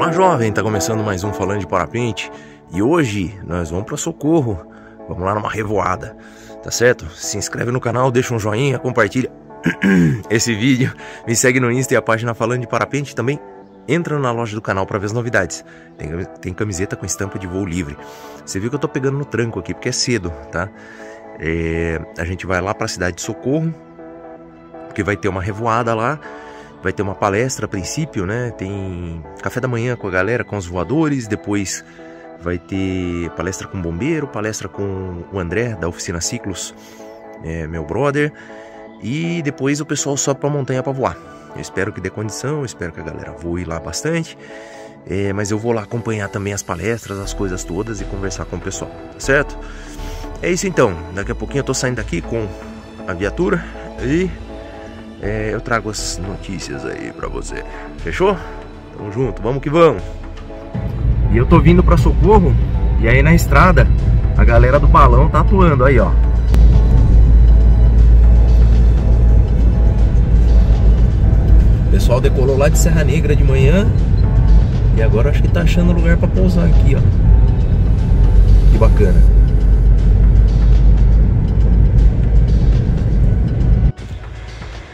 Fala jovem, tá começando mais um Falando de Parapente e hoje nós vamos para Socorro, vamos lá numa revoada, tá certo? Se inscreve no canal, deixa um joinha, compartilha esse vídeo, me segue no Insta e a página Falando de Parapente também. Entra na loja do canal para ver as novidades, tem camiseta com estampa de voo livre. Você viu que eu tô pegando no tranco aqui porque é cedo, tá? A gente vai lá para a cidade de Socorro, porque vai ter uma revoada lá. Vai ter uma palestra a princípio, né? Tem café da manhã com a galera, com os voadores. Depois vai ter palestra com o bombeiro, palestra com o André da oficina Ciclos, meu brother. E depois o pessoal sobe pra montanha pra voar. Eu espero que dê condição, espero que a galera voe lá bastante. Mas eu vou lá acompanhar também as palestras, as coisas todas e conversar com o pessoal, tá certo? É isso então, daqui a pouquinho eu tô saindo daqui com a viatura e... eu trago as notícias aí pra você. Fechou? Tamo junto, vamos que vamos. E eu tô vindo pra Socorro. E aí na estrada a galera do balão tá atuando aí, ó. O pessoal decolou lá de Serra Negra de manhã. E agora acho que tá achando lugar pra pousar aqui, ó. Que bacana.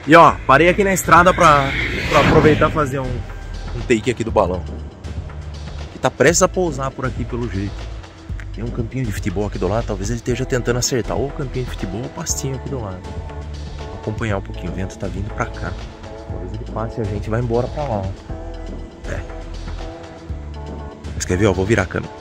E ó, parei aqui na estrada pra aproveitar e fazer um take aqui do balão. Que tá prestes a pousar por aqui pelo jeito. Tem um campinho de futebol aqui do lado, talvez ele esteja tentando acertar ou o campinho de futebol ou o pastinho aqui do lado. Vou acompanhar um pouquinho, o vento tá vindo pra cá. Talvez ele passe e a gente vai embora pra lá. Mas quer ver, ó, vou virar a câmera.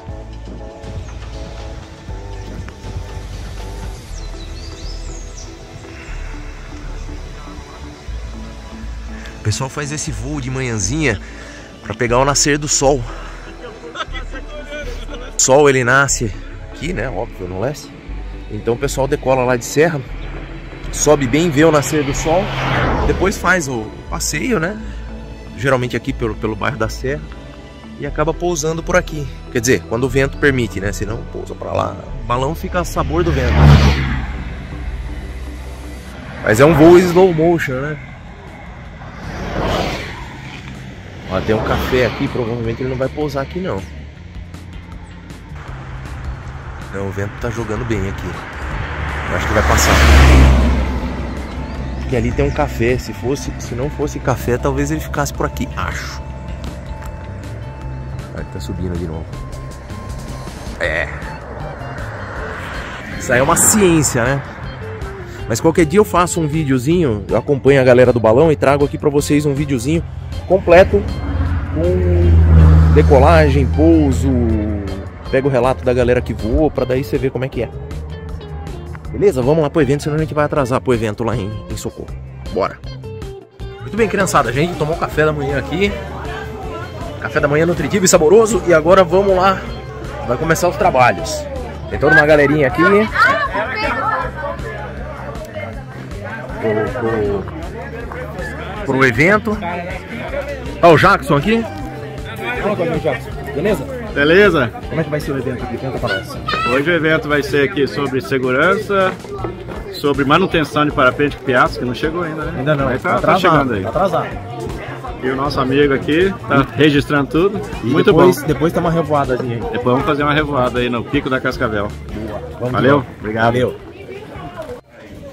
O pessoal faz esse voo de manhãzinha para pegar o nascer do sol. O sol ele nasce aqui, né? Óbvio, no leste. Então o pessoal decola lá de serra, sobe bem, vê o nascer do sol, depois faz o passeio, né? Geralmente aqui pelo bairro da Serra e acaba pousando por aqui. Quer dizer, quando o vento permite, né? Senão pousa para lá. O balão fica a sabor do vento. Mas é um voo slow motion, né? Ó, tem um café aqui, provavelmente ele não vai pousar aqui não. Não, o vento tá jogando bem aqui. Eu acho que vai passar. Porque ali tem um café, se não fosse café, talvez ele ficasse por aqui, acho. Ele tá subindo de novo. Isso aí é uma ciência, né? Mas qualquer dia eu faço um videozinho, eu acompanho a galera do balão e trago aqui pra vocês um videozinho completo com decolagem, pouso, pega o relato da galera que voou pra daí você ver como é que é. Beleza? Vamos lá pro evento, senão a gente vai atrasar pro evento lá em Socorro. Bora! Muito bem, criançada, a gente tomou café da manhã aqui. Café da manhã nutritivo e saboroso. E agora vamos lá, vai começar os trabalhos. Tem toda uma galerinha aqui. Pro evento. Ó, o Jackson aqui. Fala, Jackson. Beleza? Beleza? Como é que vai ser o evento aqui? Tenta falar. Hoje o evento vai ser aqui sobre segurança, sobre manutenção de parapente com piastra, que não chegou ainda, né? Ainda não, mas tá tá chegando aí. Tá atrasado. E o nosso amigo aqui tá registrando tudo. E muito depois, bom. Depois tá uma revoada aí. Depois vamos fazer uma revoada aí no Pico da Cascavel. Boa. Vamos Valeu? lá. Obrigado. Valeu.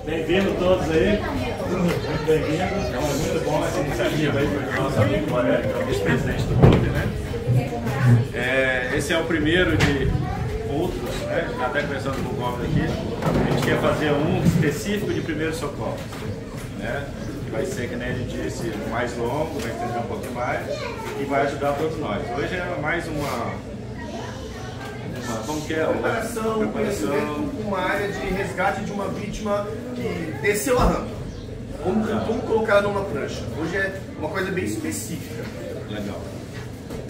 Bem-vindos todos aí. Muito bem-vindos. É muito bom essa iniciativa aí do nosso amigo Floresta, que é o vice-presidente do clube, né? Esse é o primeiro de outros, né? Já até conversando com o Gomes aqui. A gente quer fazer um específico de primeiro socorro, né? Que vai ser, que nem a gente disse, mais longo, vai entender um pouquinho mais e vai ajudar todos nós. Hoje é mais como que é? Preparação, uma área de resgate de uma vítima que desceu a rampa. Como colocar ela numa prancha? Hoje é uma coisa bem específica. Legal.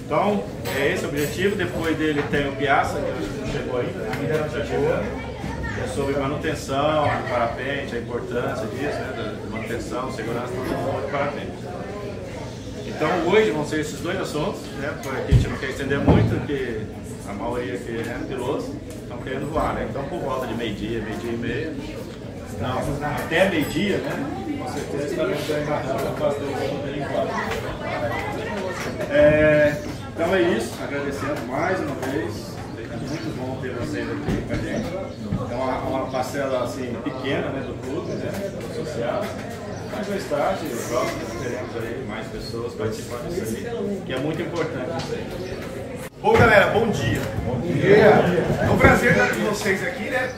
Então, é esse o objetivo. Depois dele tem o Piazza, que acho que não chegou ainda, já chegou. É sobre manutenção do parapente, a importância disso, né? Da manutenção, segurança do parapente. Então, hoje vão ser esses dois assuntos, né? Porque a gente não quer estender muito, porque a maioria aqui é pilotos, estão querendo voar, né? Então, por volta de meio-dia e meia, não, até meio-dia, né? Com certeza estaremos engarrando bastante. Então é isso, agradecendo mais uma vez. É muito bom ter vocês aqui com a gente. É uma parcela assim, pequena, né, do clube, né, associado. Mas no start, próximo teremos aí mais pessoas participando disso aí, que é muito importante isso aí. Bom, galera, bom dia. Bom dia. É um prazer estar com vocês aqui, né?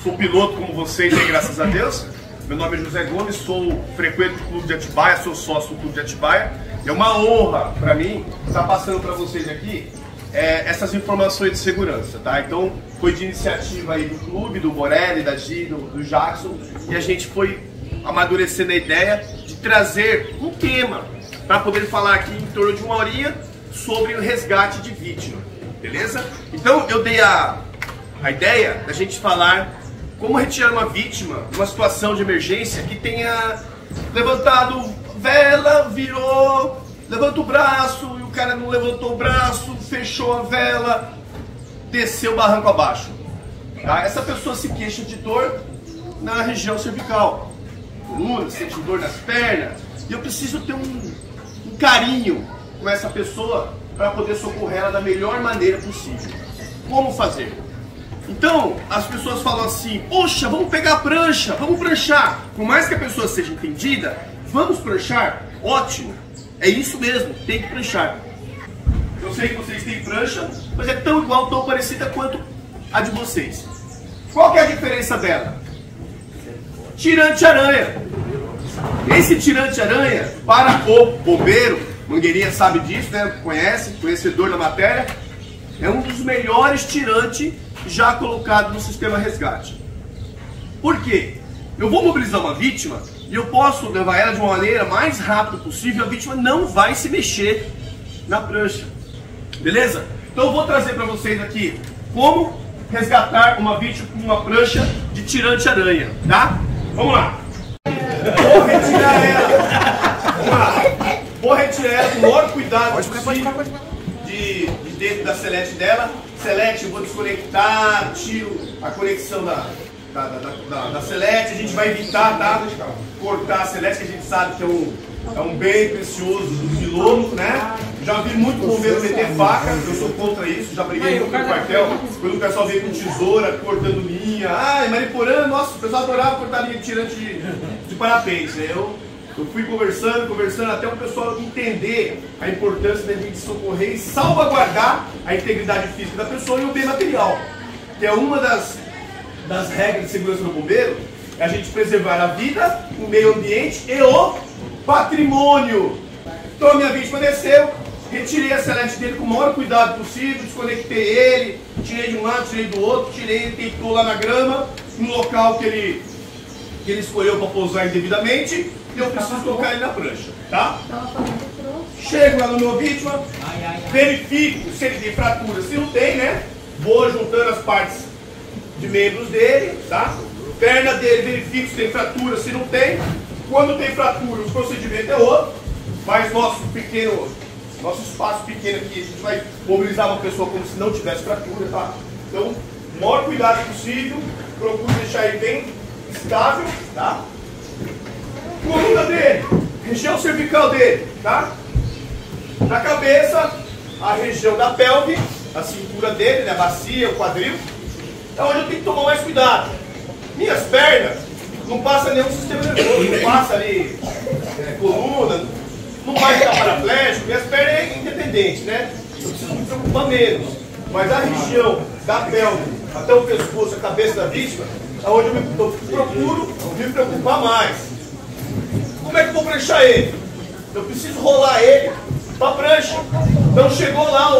Sou piloto como vocês, graças a Deus. Meu nome é José Gomes, sou frequente do Clube de Atibaia, sou sócio do Clube de Atibaia. É uma honra para mim estar passando para vocês aqui essas informações de segurança, tá? Então, foi de iniciativa aí do clube, do Borelli, da Gi, do Jackson, e a gente foi amadurecendo a ideia de trazer um tema para poder falar aqui em torno de uma horinha sobre o resgate de vítima, beleza? Então, eu dei a ideia da gente falar como retirar uma vítima numa situação de emergência que tenha levantado vela, virou, levanta o braço e o cara não levantou o braço, fechou a vela, desceu o barranco abaixo. Tá? Essa pessoa se queixa de dor na região cervical, coluna, sente dor nas pernas, e eu preciso ter um carinho com essa pessoa para poder socorrer ela da melhor maneira possível. Como fazer? Então, as pessoas falam assim, poxa, vamos pegar a prancha, vamos pranchar. Por mais que a pessoa seja entendida, vamos pranchar? Ótimo, é isso mesmo, tem que pranchar. Eu sei que vocês têm prancha, mas é tão igual, tão parecida quanto a de vocês. Qual que é a diferença dela? Tirante-aranha. Esse tirante-aranha, para o bombeiro, Mangueirinha sabe disso, né? Conhece, conhecedor da matéria, é um dos melhores tirantes já colocado no sistema resgate. Por quê? Eu vou mobilizar uma vítima e eu posso levar ela de uma maneira mais rápida possível, a vítima não vai se mexer na prancha. Beleza? Então eu vou trazer para vocês aqui como resgatar uma vítima com uma prancha de tirante-aranha, tá? Vamos lá! Vou retirar ela! Vamos lá! Vou retirar ela com o maior cuidado possível de dentro da selete dela. Selete, eu vou desconectar, tiro a conexão da selete, a gente vai evitar, tá? Cortar a selete, que a gente sabe que é um bem precioso do piloto, né? Já vi muito bombeiro meter faca, eu sou contra isso, já briguei muito no quartel, quando o pessoal veio com tesoura, cortando linha, ai, Mariporã, nossa, o pessoal adorava cortar linha de tirante de parapente, né? Eu fui conversando, até o pessoal entender a importância da gente socorrer e salvaguardar a integridade física da pessoa e o bem material. Que é uma das regras de segurança do bombeiro, é a gente preservar a vida, o meio ambiente e o patrimônio. Então a minha vítima desceu, retirei a selete dele com o maior cuidado possível, desconectei ele, tirei de um lado, tirei do outro, tirei ele, tentou lá na grama, no local que ele escolheu para pousar indevidamente, e eu preciso colocar ele na prancha, tá? Chego lá no meu vítima, verifico se ele tem fratura, se não tem, né? Vou juntando as partes de membros dele, tá? Perna dele, verifico se tem fratura, se não tem. Quando tem fratura, o procedimento é outro, mas nosso espaço pequeno aqui, a gente vai mobilizar uma pessoa como se não tivesse fratura, tá? Então, o maior cuidado possível, procuro deixar ele bem estável, tá? Coluna dele, região cervical dele, tá? Na cabeça, a região da pelve, a cintura dele, né? A bacia, o quadril, é onde eu tenho que tomar mais cuidado. Minhas pernas, não passa nenhum sistema nervoso, não passa ali coluna, não vai ficar paraplégico, minhas pernas é independente, né? Eu preciso me preocupar menos. Mas a região da pelve, até o pescoço, a cabeça da vítima, é onde eu procuro me preocupar mais. Como é que eu vou pranchar ele? Eu preciso rolar ele para a prancha. Então chegou lá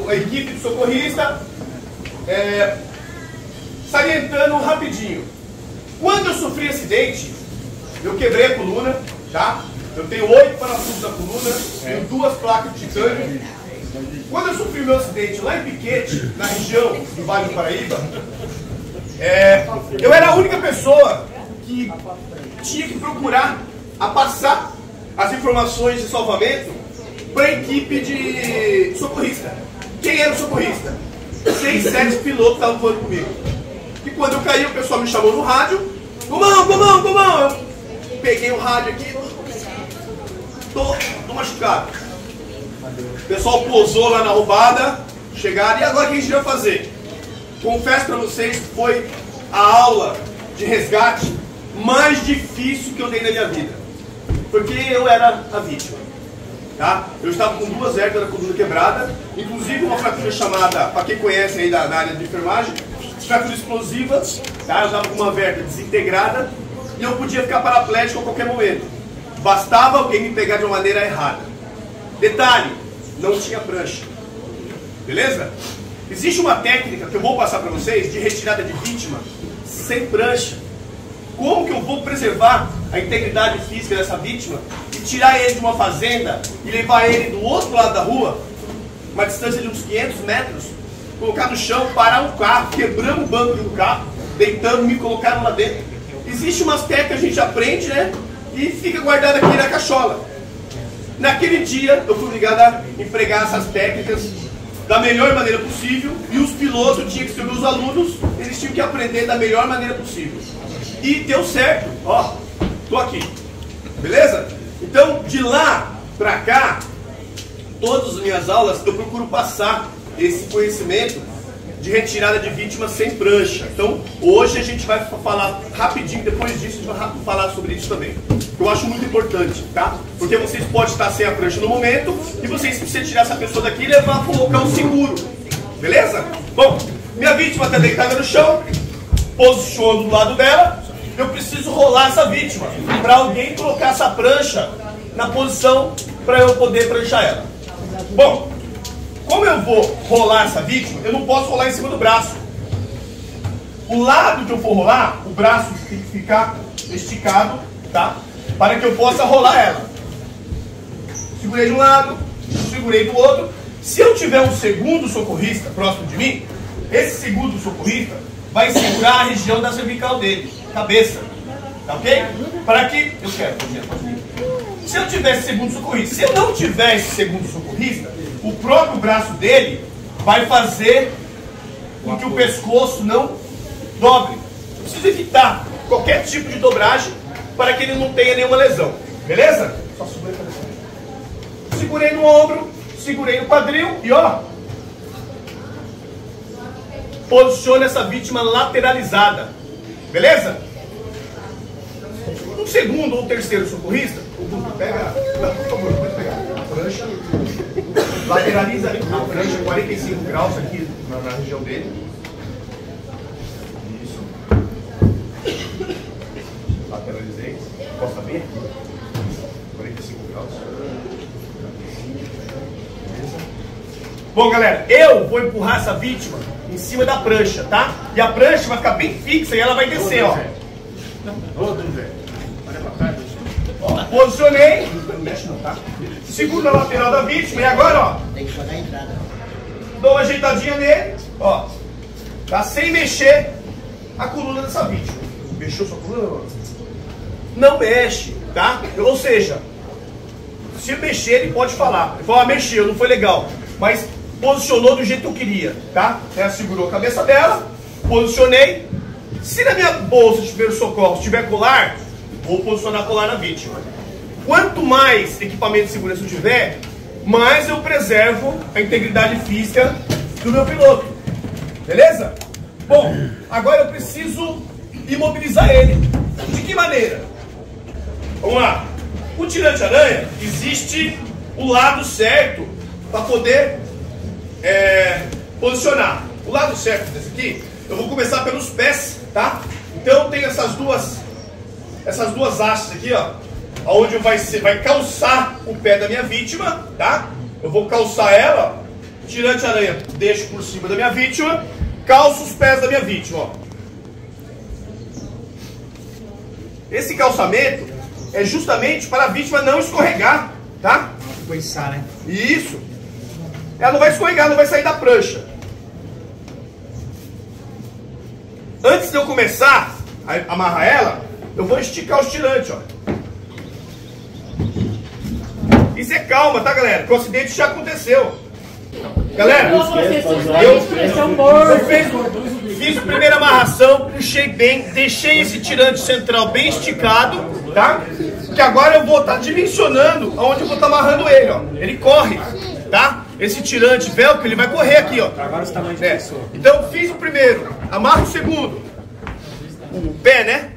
a equipe de socorrista, salientando rapidinho. Quando eu sofri acidente, eu quebrei a coluna, tá? Eu tenho 8 parafusos na coluna, tenho 2 placas de titânio. Quando eu sofri o meu acidente lá em Piquete, na região do Vale do Paraíba, eu era a única pessoa que tinha que procurar passar as informações de salvamento para a equipe de socorrista. Quem era o socorrista? 6, 7 pilotos estavam voando comigo. E quando eu caí, o pessoal me chamou no rádio. Gomão! Eu peguei o rádio aqui. Tô machucado. O pessoal posou lá na roubada, chegaram, e agora o que a gente vai fazer? Confesso para vocês que foi a aula de resgate mais difícil que eu dei na minha vida. Porque eu era a vítima. Tá? Eu estava com 2 hérnias da coluna quebrada, inclusive uma fratura chamada, para quem conhece aí da área de enfermagem, fratura explosiva. Tá? Eu estava com uma vértebra desintegrada e eu podia ficar paraplégico a qualquer momento. Bastava alguém me pegar de uma maneira errada. Detalhe, não tinha prancha. Beleza? Existe uma técnica que eu vou passar para vocês de retirada de vítima sem prancha. Como que eu vou preservar a integridade física dessa vítima e tirar ele de uma fazenda e levar ele do outro lado da rua, uma distância de uns 500 metros, colocar no chão, parar um carro, quebrando o banco do carro, deitando, me colocaram lá dentro. Existe umas técnicas que a gente aprende, né? E fica guardado aqui na cachola. Naquele dia eu fui obrigado a empregar essas técnicas da melhor maneira possível, e os pilotos tinham que ser meus alunos, eles tinham que aprender da melhor maneira possível. E deu certo, ó, tô aqui, beleza? Então, de lá pra cá, todas as minhas aulas eu procuro passar esse conhecimento de retirada de vítimas sem prancha. Então, hoje a gente vai falar rapidinho, depois disso a gente vai falar sobre isso também. Eu acho muito importante, tá? Porque vocês podem estar sem a prancha no momento e vocês precisam tirar essa pessoa daqui e levar, colocar um seguro. Beleza? Bom, minha vítima está deitada no chão, posiciono do lado dela, eu preciso rolar essa vítima para alguém colocar essa prancha na posição para eu poder pranchar ela. Bom, como eu vou rolar essa vítima, eu não posso rolar em cima do braço. O lado que eu for rolar, o braço tem que ficar esticado, tá? Para que eu possa rolar ela. Segurei de um lado, segurei do outro. Se eu tiver um segundo socorrista próximo de mim, esse segundo socorrista vai segurar a região da cervical dele, cabeça, tá ok? Para que... Eu quero, se eu tivesse segundo socorrista, se eu não tiver esse segundo socorrista, o próprio braço dele vai fazer com que o pescoço não dobre. Eu preciso evitar qualquer tipo de dobragem para que ele não tenha nenhuma lesão. Beleza? Só segurei a cabeça. Segurei no ombro, segurei no quadril e ó, posicione essa vítima lateralizada. Beleza? Um segundo ou terceiro socorrista, pega, por favor, pode pegar a prancha, lateraliza a prancha 45 graus aqui na região dele. Isso. Lateralizei. Posso abrir? 45 graus. Beleza? Bom, galera, eu vou empurrar essa vítima em cima da prancha, tá? E a prancha vai ficar bem fixa e ela vai descer, ó. Posicionei. Não mexe não, tá? Seguro na lateral da vítima e agora, ó. Tem que pagar a entrada. Dou uma ajeitadinha nele, ó. Tá? Sem mexer a coluna dessa vítima. Mexeu sua coluna? Não mexe, tá? Ou seja, se mexer ele pode falar. Ele fala, mexeu, não foi legal. Mas posicionou do jeito que eu queria, tá? Ela segurou a cabeça dela, posicionei. Se na minha bolsa de primeiros socorros tiver colar, vou posicionar colar na vítima. Quanto mais equipamento de segurança eu tiver, mais eu preservo a integridade física do meu piloto. Beleza? Bom, agora eu preciso imobilizar ele. De que maneira? Vamos lá. O tirante-aranha, existe o lado certo para poder posicionar. O lado certo desse aqui, eu vou começar pelos pés, tá? Então tem essas duas hastes aqui, ó, onde vai calçar o pé da minha vítima, tá? Eu vou calçar ela, tirante-aranha, deixo por cima da minha vítima, calço os pés da minha vítima, ó. Esse calçamento é justamente para a vítima não escorregar, tá? Coiçar, né? Isso. Ela não vai escorregar, não vai sair da prancha. Antes de eu começar a amarrar ela, eu vou esticar os tirantes, ó. Isso é calma, tá, galera? Porque o acidente já aconteceu. Galera, eu fiz a primeira amarração, puxei bem, deixei esse tirante central bem esticado, tá? Que agora eu vou estar dimensionando aonde eu vou estar amarrando ele, ó. Ele corre tá? Esse tirante velcro, ele vai correr aqui, ó. Agora os tamanhos de pessoa. Então fiz o primeiro, amarro o segundo. O pé, né?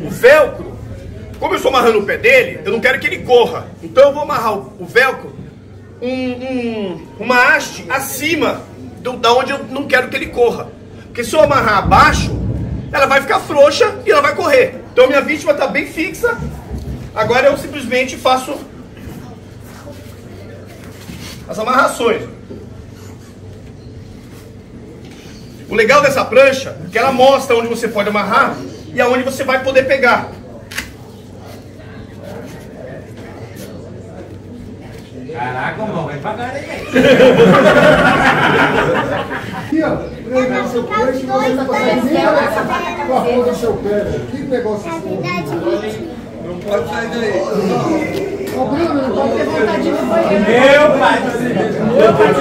O velcro, como eu estou amarrando o pé dele, eu não quero que ele corra. Então eu vou amarrar o velcro uma haste acima da onde eu não quero que ele corra. Porque se eu amarrar abaixo, ela vai ficar frouxa e ela vai correr. Então minha vítima está bem fixa. Agora eu simplesmente faço as amarrações. O legal dessa prancha é que ela mostra onde você pode amarrar e aonde você vai poder pegar. Caraca, mano, vai pagar aí. Aqui, ó, pregar o seu peixe e você tá conseguindo com a ponta do seu pé. Que negócio é esse? Não pode sair daí. Ô, Bruno, não pode ter vontade de ir no banheiro. Meu pai, meu pai.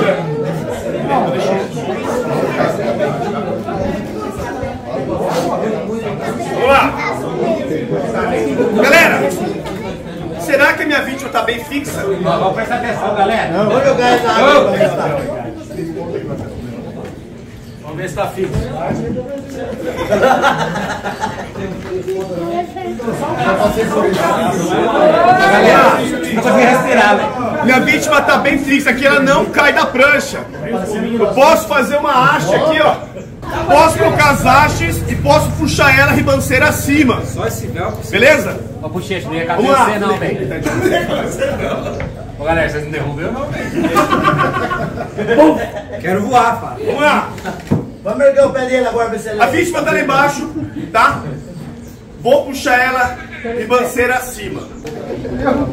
Vamos lá. Galera, será que a minha vítima está bem fixa? Vamos prestar atenção, galera. Vamos jogar essa água. Vamos ver se tá fixo. Galera, não consegui respirar, velho. Minha vítima está bem fixa aqui, ela não cai da prancha. Eu posso fazer uma haste aqui, ó. Posso colocar as hastes e posso puxar ela a ribanceira acima. Só esse velcro. Beleza? Ô, Puxete, não ia Vamos lá. caber você não, velho. Ô, galera, vocês não derrubam não, velho. Quero voar, Fábio. Vamos lá. Vamos erguer o pé dele agora, ver se ele... A vítima está lá embaixo, tá? Vou puxar ela ribanceira acima.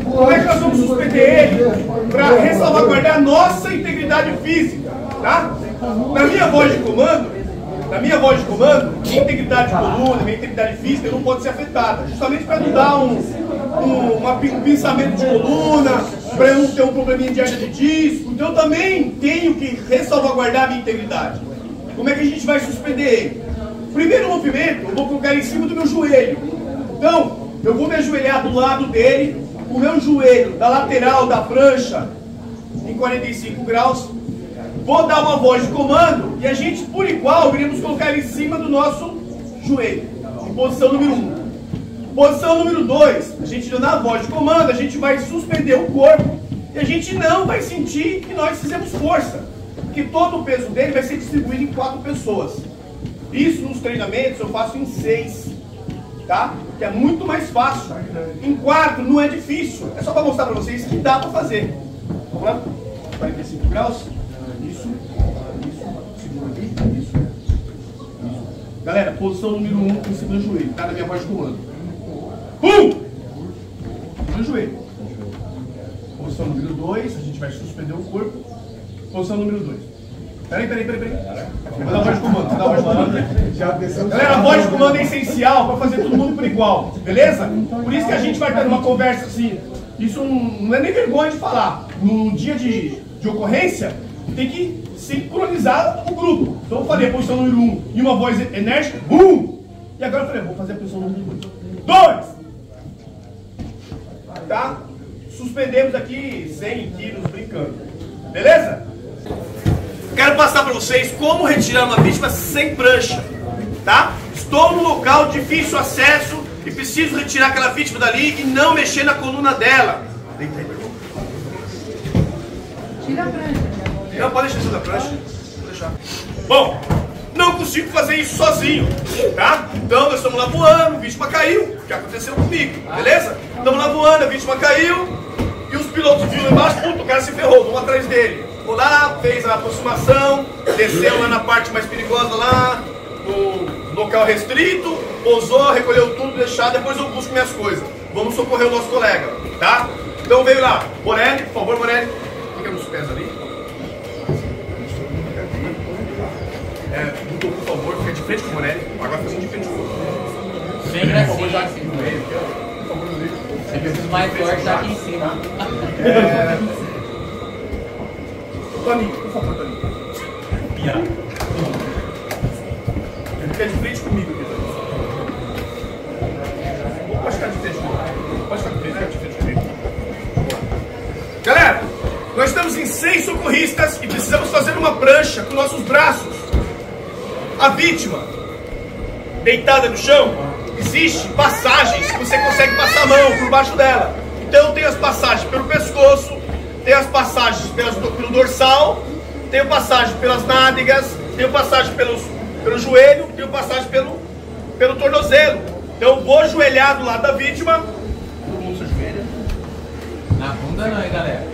Como é que nós vamos suspender ele para ressalvaguardar a nossa integridade física, tá? Na minha voz de comando, minha integridade de coluna, minha integridade física não pode ser afetada, justamente para não dar um pensamento de coluna, para eu não ter um probleminha de hernia de disco. Então eu também tenho que ressalvaguardar a minha integridade. Como é que a gente vai suspender ele? Primeiro movimento, eu vou colocar ele em cima do meu joelho. Então, eu vou me ajoelhar do lado dele, o meu joelho da lateral da prancha em 45 graus. Vou dar uma voz de comando e a gente, por igual, iremos colocar ele em cima do nosso joelho, em posição número 1. Posição número 2, a gente dando a voz de comando, a gente vai suspender o corpo e a gente não vai sentir que nós fizemos força, porque todo o peso dele vai ser distribuído em 4 pessoas. Isso nos treinamentos eu faço em 6, tá? Que é muito mais fácil. Em 4 não é difícil, é só para mostrar para vocês que dá para fazer. Vamos lá? 45 graus. Isso, segura aqui, isso. Galera, posição número 1 em cima do joelho, tá? Na minha voz de comando. No joelho. Posição número 2, a gente vai suspender o corpo. Posição número 2. Peraí. Vou dar a voz de comando, Galera, a voz de comando é essencial para fazer todo mundo por igual, beleza? Por isso que a gente vai ter uma conversa assim. Isso não é nem vergonha de falar. No dia de ocorrência, tem que sincronizar o grupo. Então eu falei a posição número 1 e uma voz enérgica, bum! E agora eu falei, vou fazer a posição número 2. Tá? Suspendemos aqui 100 quilos brincando. Beleza? Quero passar para vocês como retirar uma vítima sem prancha. Tá? Estou num local de difícil acesso e preciso retirar aquela vítima dali e não mexer na coluna dela. Deita aí, meu irmão. Tira a prancha. Não, pode deixar da prancha. Vou deixar. Bom, não consigo fazer isso sozinho, tá? Então nós estamos lá voando, a vítima caiu, que aconteceu comigo, beleza? Estamos lá voando, a vítima caiu e os pilotos viram lá embaixo, puto, o cara se ferrou, vamos atrás dele. Foi lá, fez a aproximação, desceu lá na parte mais perigosa lá, no local restrito, pousou, recolheu tudo, deixar, depois eu busco minhas coisas. Vamos socorrer o nosso colega, tá? Então veio lá, Morelli, por favor, Morelli, fica nos pés ali. Por favor, fica de frente com o Morelli. Agora fica de frente com o outro. Bem gracinha assim no meio. Você precisa mais forte tá aqui em cima. Toninho, por favor, Toninho. Ele fica de frente comigo aqui. Vou ficar de frente. Pode ficar de frente comigo. Galera, nós estamos em 6 socorristas e precisamos fazer uma prancha com nossos braços. A vítima, deitada no chão, existe passagens que você consegue passar a mão por baixo dela. Então tem as passagens pelo pescoço, tem as passagens pelo dorsal, tem passagem pelas nádegas, tem passagem pelo joelho, tem passagem pelo tornozelo. Então eu vou ajoelhar do lado da vítima. Todo mundo se ajoelha. Na bunda não, hein, galera?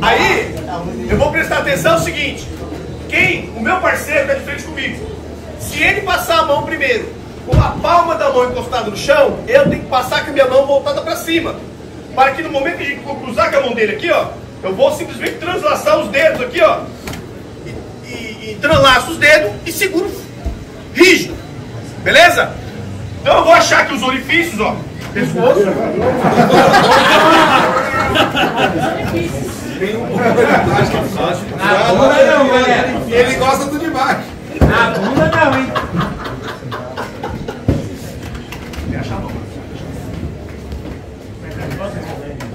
Aí, eu vou prestar atenção no seguinte. O meu parceiro está de frente comigo. Se ele passar a mão primeiro, com a palma da mão encostada no chão, eu tenho que passar com a minha mão voltada para cima. Para que no momento que a gente for cruzar com a mão dele aqui, ó, eu vou simplesmente translaçar os dedos aqui, ó. E translaço os dedos e seguro rígido. Beleza? Então eu vou achar aqui os orifícios, ó. Pescoço. Na bunda não, galera. Ele gosta do de baixo. Na bunda não, hein?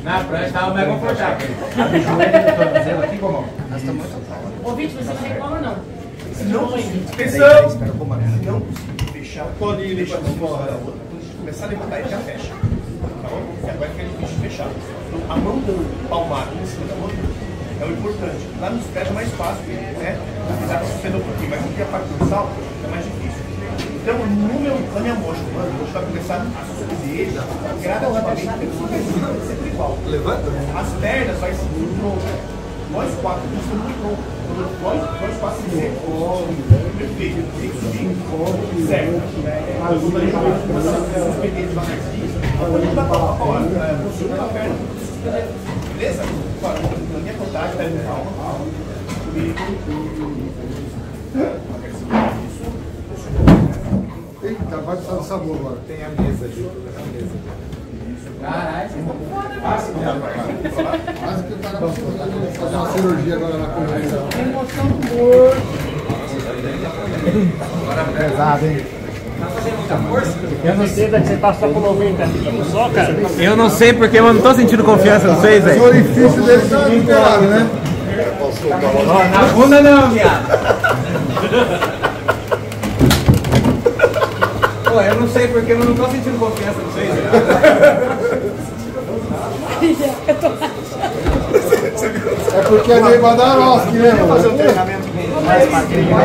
Na prancha tava mais confortável. Aqui como? Ô, Vitor, você não reclama não. Atenção! Se não conseguir fechar, pode ir deixar fora da outra. Quando a gente começar a levantar, ele já fecha. Tá bom? E agora que ele deixa fechado. Então, a mão do palmado em cima da outra é o importante. Lá nos pés é mais fácil, né? Dá pra suspender um pouquinho, mas aqui a parte dorsal é mais difícil. Então, na minha mocha, a gente vai começar a suspender gradativamente, sempre igual. Levanta? As pernas vai seguir no tronco. Nós quatro estamos no tronco. Nós quatro sempre. Perfeito. Tem que subir. Certo. Nós vamos suspender devagarzinho. Quando a gente vai para postura da perna, beleza? Na minha contagem, pega calma. Eita, vai precisar do sabor agora. Tem a mesa ali. Caralho, Quase que o cara vai fazer uma cirurgia agora na corrida. Emoção do morto. Pesado, hein? Eu não sei, você passou por 90 quilos só, cara. Eu não sei porque eu não tô sentindo confiança nos vocês, Os velho. orifícios dele estão liberados, né? Na bunda não, viado. Pô, eu não sei porque eu não tô sentindo confiança nos vocês, velho. É porque é meio Badarovski, né, mano? Fazer um treinamento mais magrinho.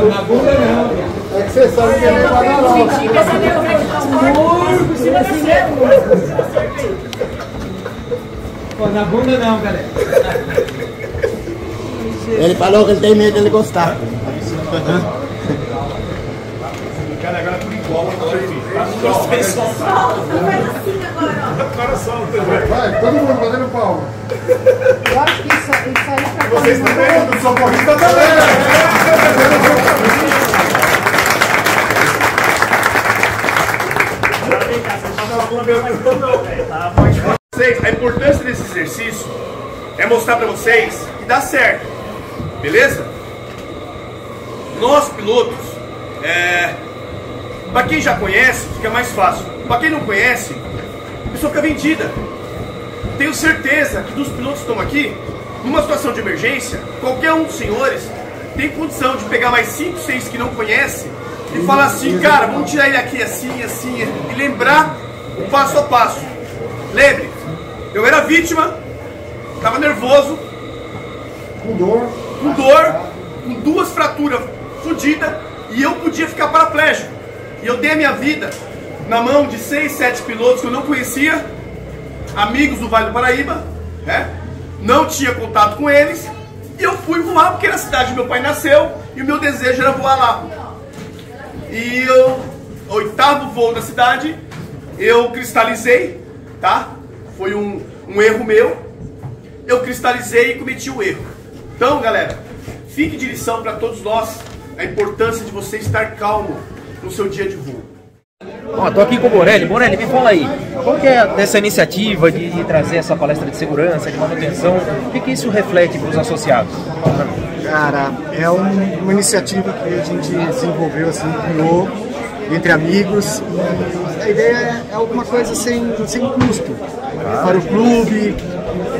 Na bunda não, viado. É que você sabe que é meio Badarovski. Pô, na bunda não, galera. Ele falou que ele tem medo de ele gostar. Cara, agora tudo igual. Agora solta. Vai, todo mundo fazendo palma. Eu acho que isso aí pra Vocês também, do socorrista também. A importância desse exercício é mostrar para vocês que dá certo, beleza? Nós pilotos, para quem já conhece, fica mais fácil. Para quem não conhece, a pessoa fica vendida. Tenho certeza que dos pilotos que estão aqui, numa situação de emergência, qualquer um dos senhores tem condição de pegar mais 5, 6 que não conhece e falar assim, cara, vamos tirar ele aqui assim, assim, e lembrar o passo a passo. Lembre, eu era vítima, estava nervoso, Com dor. com 2 fraturas fodidas, e eu podia ficar paraplégico. E eu dei a minha vida na mão de 6, 7 pilotos que eu não conhecia, amigos do Vale do Paraíba, né? Não tinha contato com eles, e eu fui voar porque era a cidade onde meu pai nasceu, e o meu desejo era voar lá. E eu, 8º voo da cidade, eu cristalizei, tá? Foi um erro meu, eu cristalizei e cometi o erro. Então, galera, fique de lição para todos nós a importância de você estar calmo no seu dia de voo. Ó, tô aqui com o Borelli. Borelli, me fala aí, qual que é dessa iniciativa de trazer essa palestra de segurança, de manutenção, o que isso reflete para os associados? Cara, é uma iniciativa que a gente desenvolveu, assim, criou entre amigos, e a ideia é alguma coisa sem custo, para o clube,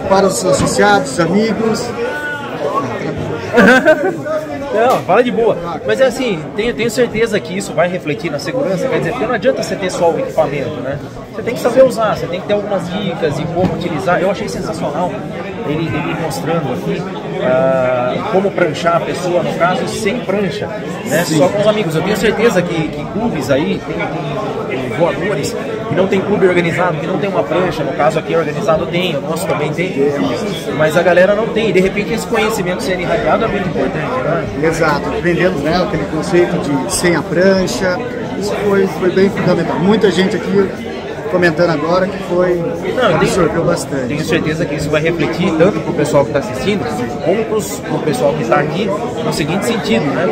para os associados, os amigos. Não, fala de boa. Mas é assim, tenho certeza que isso vai refletir na segurança, quer dizer, porque não adianta você ter só o equipamento, né? Você tem que saber usar, você tem que ter algumas dicas de como utilizar. Eu achei sensacional ele mostrando aqui como pranchar a pessoa, no caso, sem prancha, né? Só com os amigos. Eu tenho certeza que clubes aí, tem voadores, que não tem clube organizado, que não tem uma prancha, no caso aqui organizado tem, o nosso também tem, mas a galera não tem, e de repente esse conhecimento sendo irradiado é muito importante, né? Exato, aprendendo, né, aquele conceito de sem a prancha, isso foi bem fundamental. Muita gente aqui comentando agora que absorveu bastante. Tenho certeza que isso vai refletir tanto para o pessoal que está assistindo, como para o pessoal que está aqui, no seguinte sentido, né?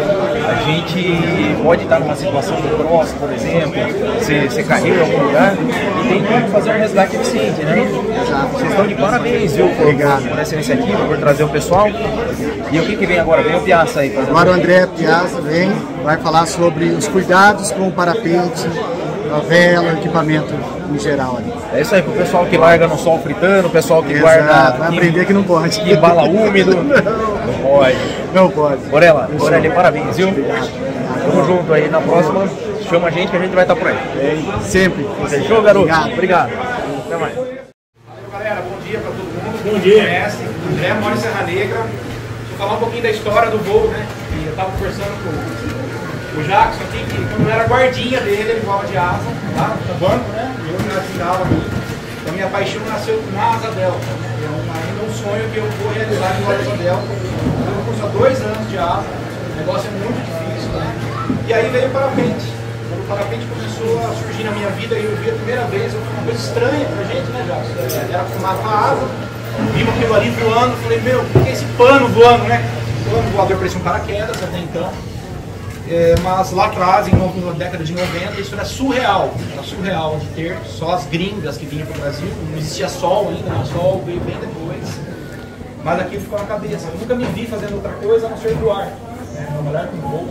A gente pode estar numa situação de cross, por exemplo, você caiu em algum lugar e tem como fazer um resgate eficiente, né? Exato. Vocês estão de parabéns, viu, por essa iniciativa, por trazer o pessoal. E o que vem agora? Vem o Piazza aí. Agora o André Piazza vai falar sobre os cuidados com o parapente, a vela, o equipamento em geral ali. É isso aí, pro pessoal que larga no sol fritando, o pessoal que guarda... Vai aprender que não pode. Que bala úmido. Não pode. Não pode. Borelli, parabéns, viu? Tamo junto aí, na próxima chama a gente que a gente vai estar por aí. Sempre. Fechou, garoto? Obrigado. Até mais. Valeu, galera. Bom dia pra todo mundo. Bom dia. Conhece, André mora em Serra Negra. Deixa eu falar um pouquinho da história do voo, né? E eu tava conversando com o Jackson aqui, que quando eu era guardinha dele, ele voava de asa, tá? No banco, né? E eu me atirava ali. Então minha paixão nasceu na asa delta. É ainda um sonho que eu vou realizar com a asa delta. Eu curso há 2 anos de asa. O negócio é muito difícil, né? E aí veio o parapente. Quando o parapente começou a surgir na minha vida e eu vi a primeira vez, foi uma coisa estranha pra gente, né, Jackson? Era acostumado com a asa, vimos aquilo ali voando, falei, meu, o que é esse pano voando, né? O pano voador parecia um paraquedas até então. Mas lá atrás, na década de 90, isso era surreal de ter só as gringas que vinham para o Brasil, não existia sol ainda, né? O sol veio bem depois, mas aquilo ficou na cabeça. Eu nunca me vi fazendo outra coisa a não ser voar, né? Trabalhar com voo.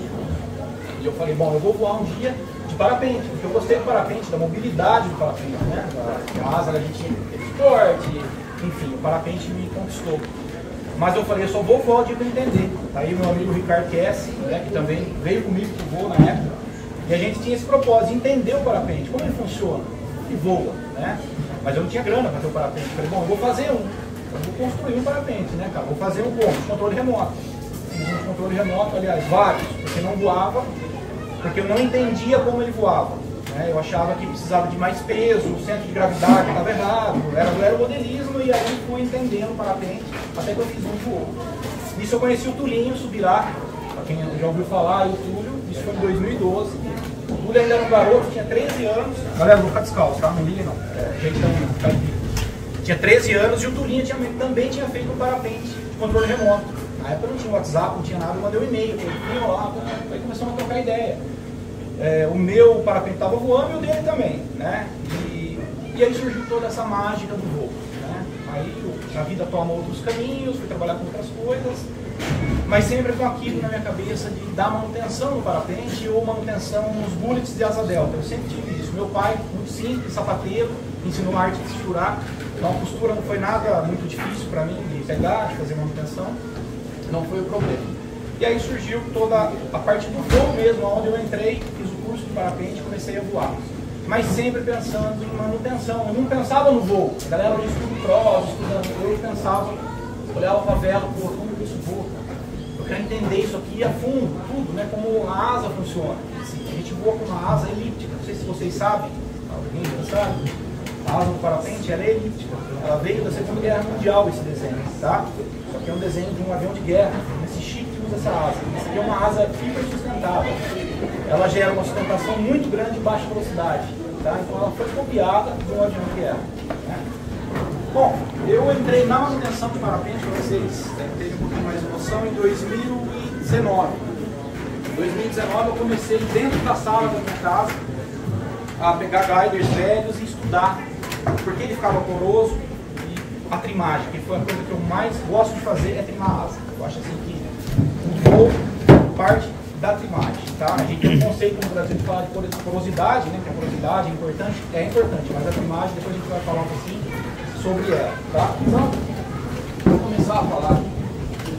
E eu falei, bom, eu vou voar um dia de parapente, porque eu gostei do parapente, da mobilidade do parapente, né? A asa a gente teve esporte, enfim, o parapente me conquistou. Mas eu falei, eu só vou voar o dia para entender. Aí meu amigo Ricardo Kessi, né, que também veio comigo pro voo na época, e a gente tinha esse propósito de entender o parapente, como ele funciona e voa, né? Mas eu não tinha grana para ter o parapente. Eu falei, bom, eu vou fazer eu vou construir um parapente, né, cara? Vou fazer um controle remoto. Fiz um controle remoto, aliás, vários, porque não voava, porque eu não entendia como ele voava. Eu achava que precisava de mais peso, o centro de gravidade estava errado, era o modelismo, e aí fui entendendo o parapente, até que eu fiz um voou. Nisso eu conheci o Tulinho Subirá, para quem já ouviu falar, o Túlio, isso foi em 2012. O Túlio ainda era um garoto, tinha 13 anos, galera, vou ficar descalço, tá? Não liga não, tinha 13 anos e o Tulinho também tinha feito um parapente de controle remoto. Na época não tinha WhatsApp, não tinha nada, eu mandei um e-mail, eu lá, aí começamos a trocar ideia. O meu parapente estava voando e o dele também, né? E aí surgiu toda essa mágica do voo, né? Aí a vida toma outros caminhos, fui trabalhar com outras coisas, mas sempre com aquilo na minha cabeça de dar manutenção no parapente ou manutenção nos bullets de asa delta. Eu sempre tive isso. Meu pai, muito simples, sapateiro, ensinou a arte de costurar, então a costura não foi nada muito difícil para mim de pegar, de fazer manutenção, não foi o problema. E aí surgiu toda a parte do voo mesmo, onde eu entrei, fiz o curso de parapente e comecei a voar. Mas sempre pensando em manutenção. Eu não pensava no voo. A galera de estudo cross, estudando, eu pensava, olhava para a vela, pô, como que isso voa? Eu quero entender isso aqui a fundo, tudo, né? Como a asa funciona. Assim, a gente voa com uma asa elíptica. Não sei se vocês sabem, alguém já sabe. A asa do parapente ela é elíptica. Ela veio da Segunda Guerra Mundial, esse desenho, tá? Só que é um desenho de um avião de guerra. Esse chip usa essa asa. Essa aqui é uma asa hiper sustentável. Ela gera uma sustentação muito grande em baixa velocidade. Tá? Então ela foi copiada de um avião de guerra. Né? Bom, eu entrei na manutenção de parapente, para vocês terem um pouquinho mais de noção, em 2019. Em 2019 eu comecei dentro da sala da minha casa a pegar gliders velhos e estudar por que ele ficava poroso e a trimagem, que foi a coisa que eu mais gosto de fazer, é trimar a asa. Eu acho assim que o voo parte da trimagem, tá? A gente tem um conceito no Brasil de falar de porosidade, né? Que a porosidade é importante, mas a trimagem depois a gente vai falar um pouquinho sobre ela, tá? Então, vou começar a falar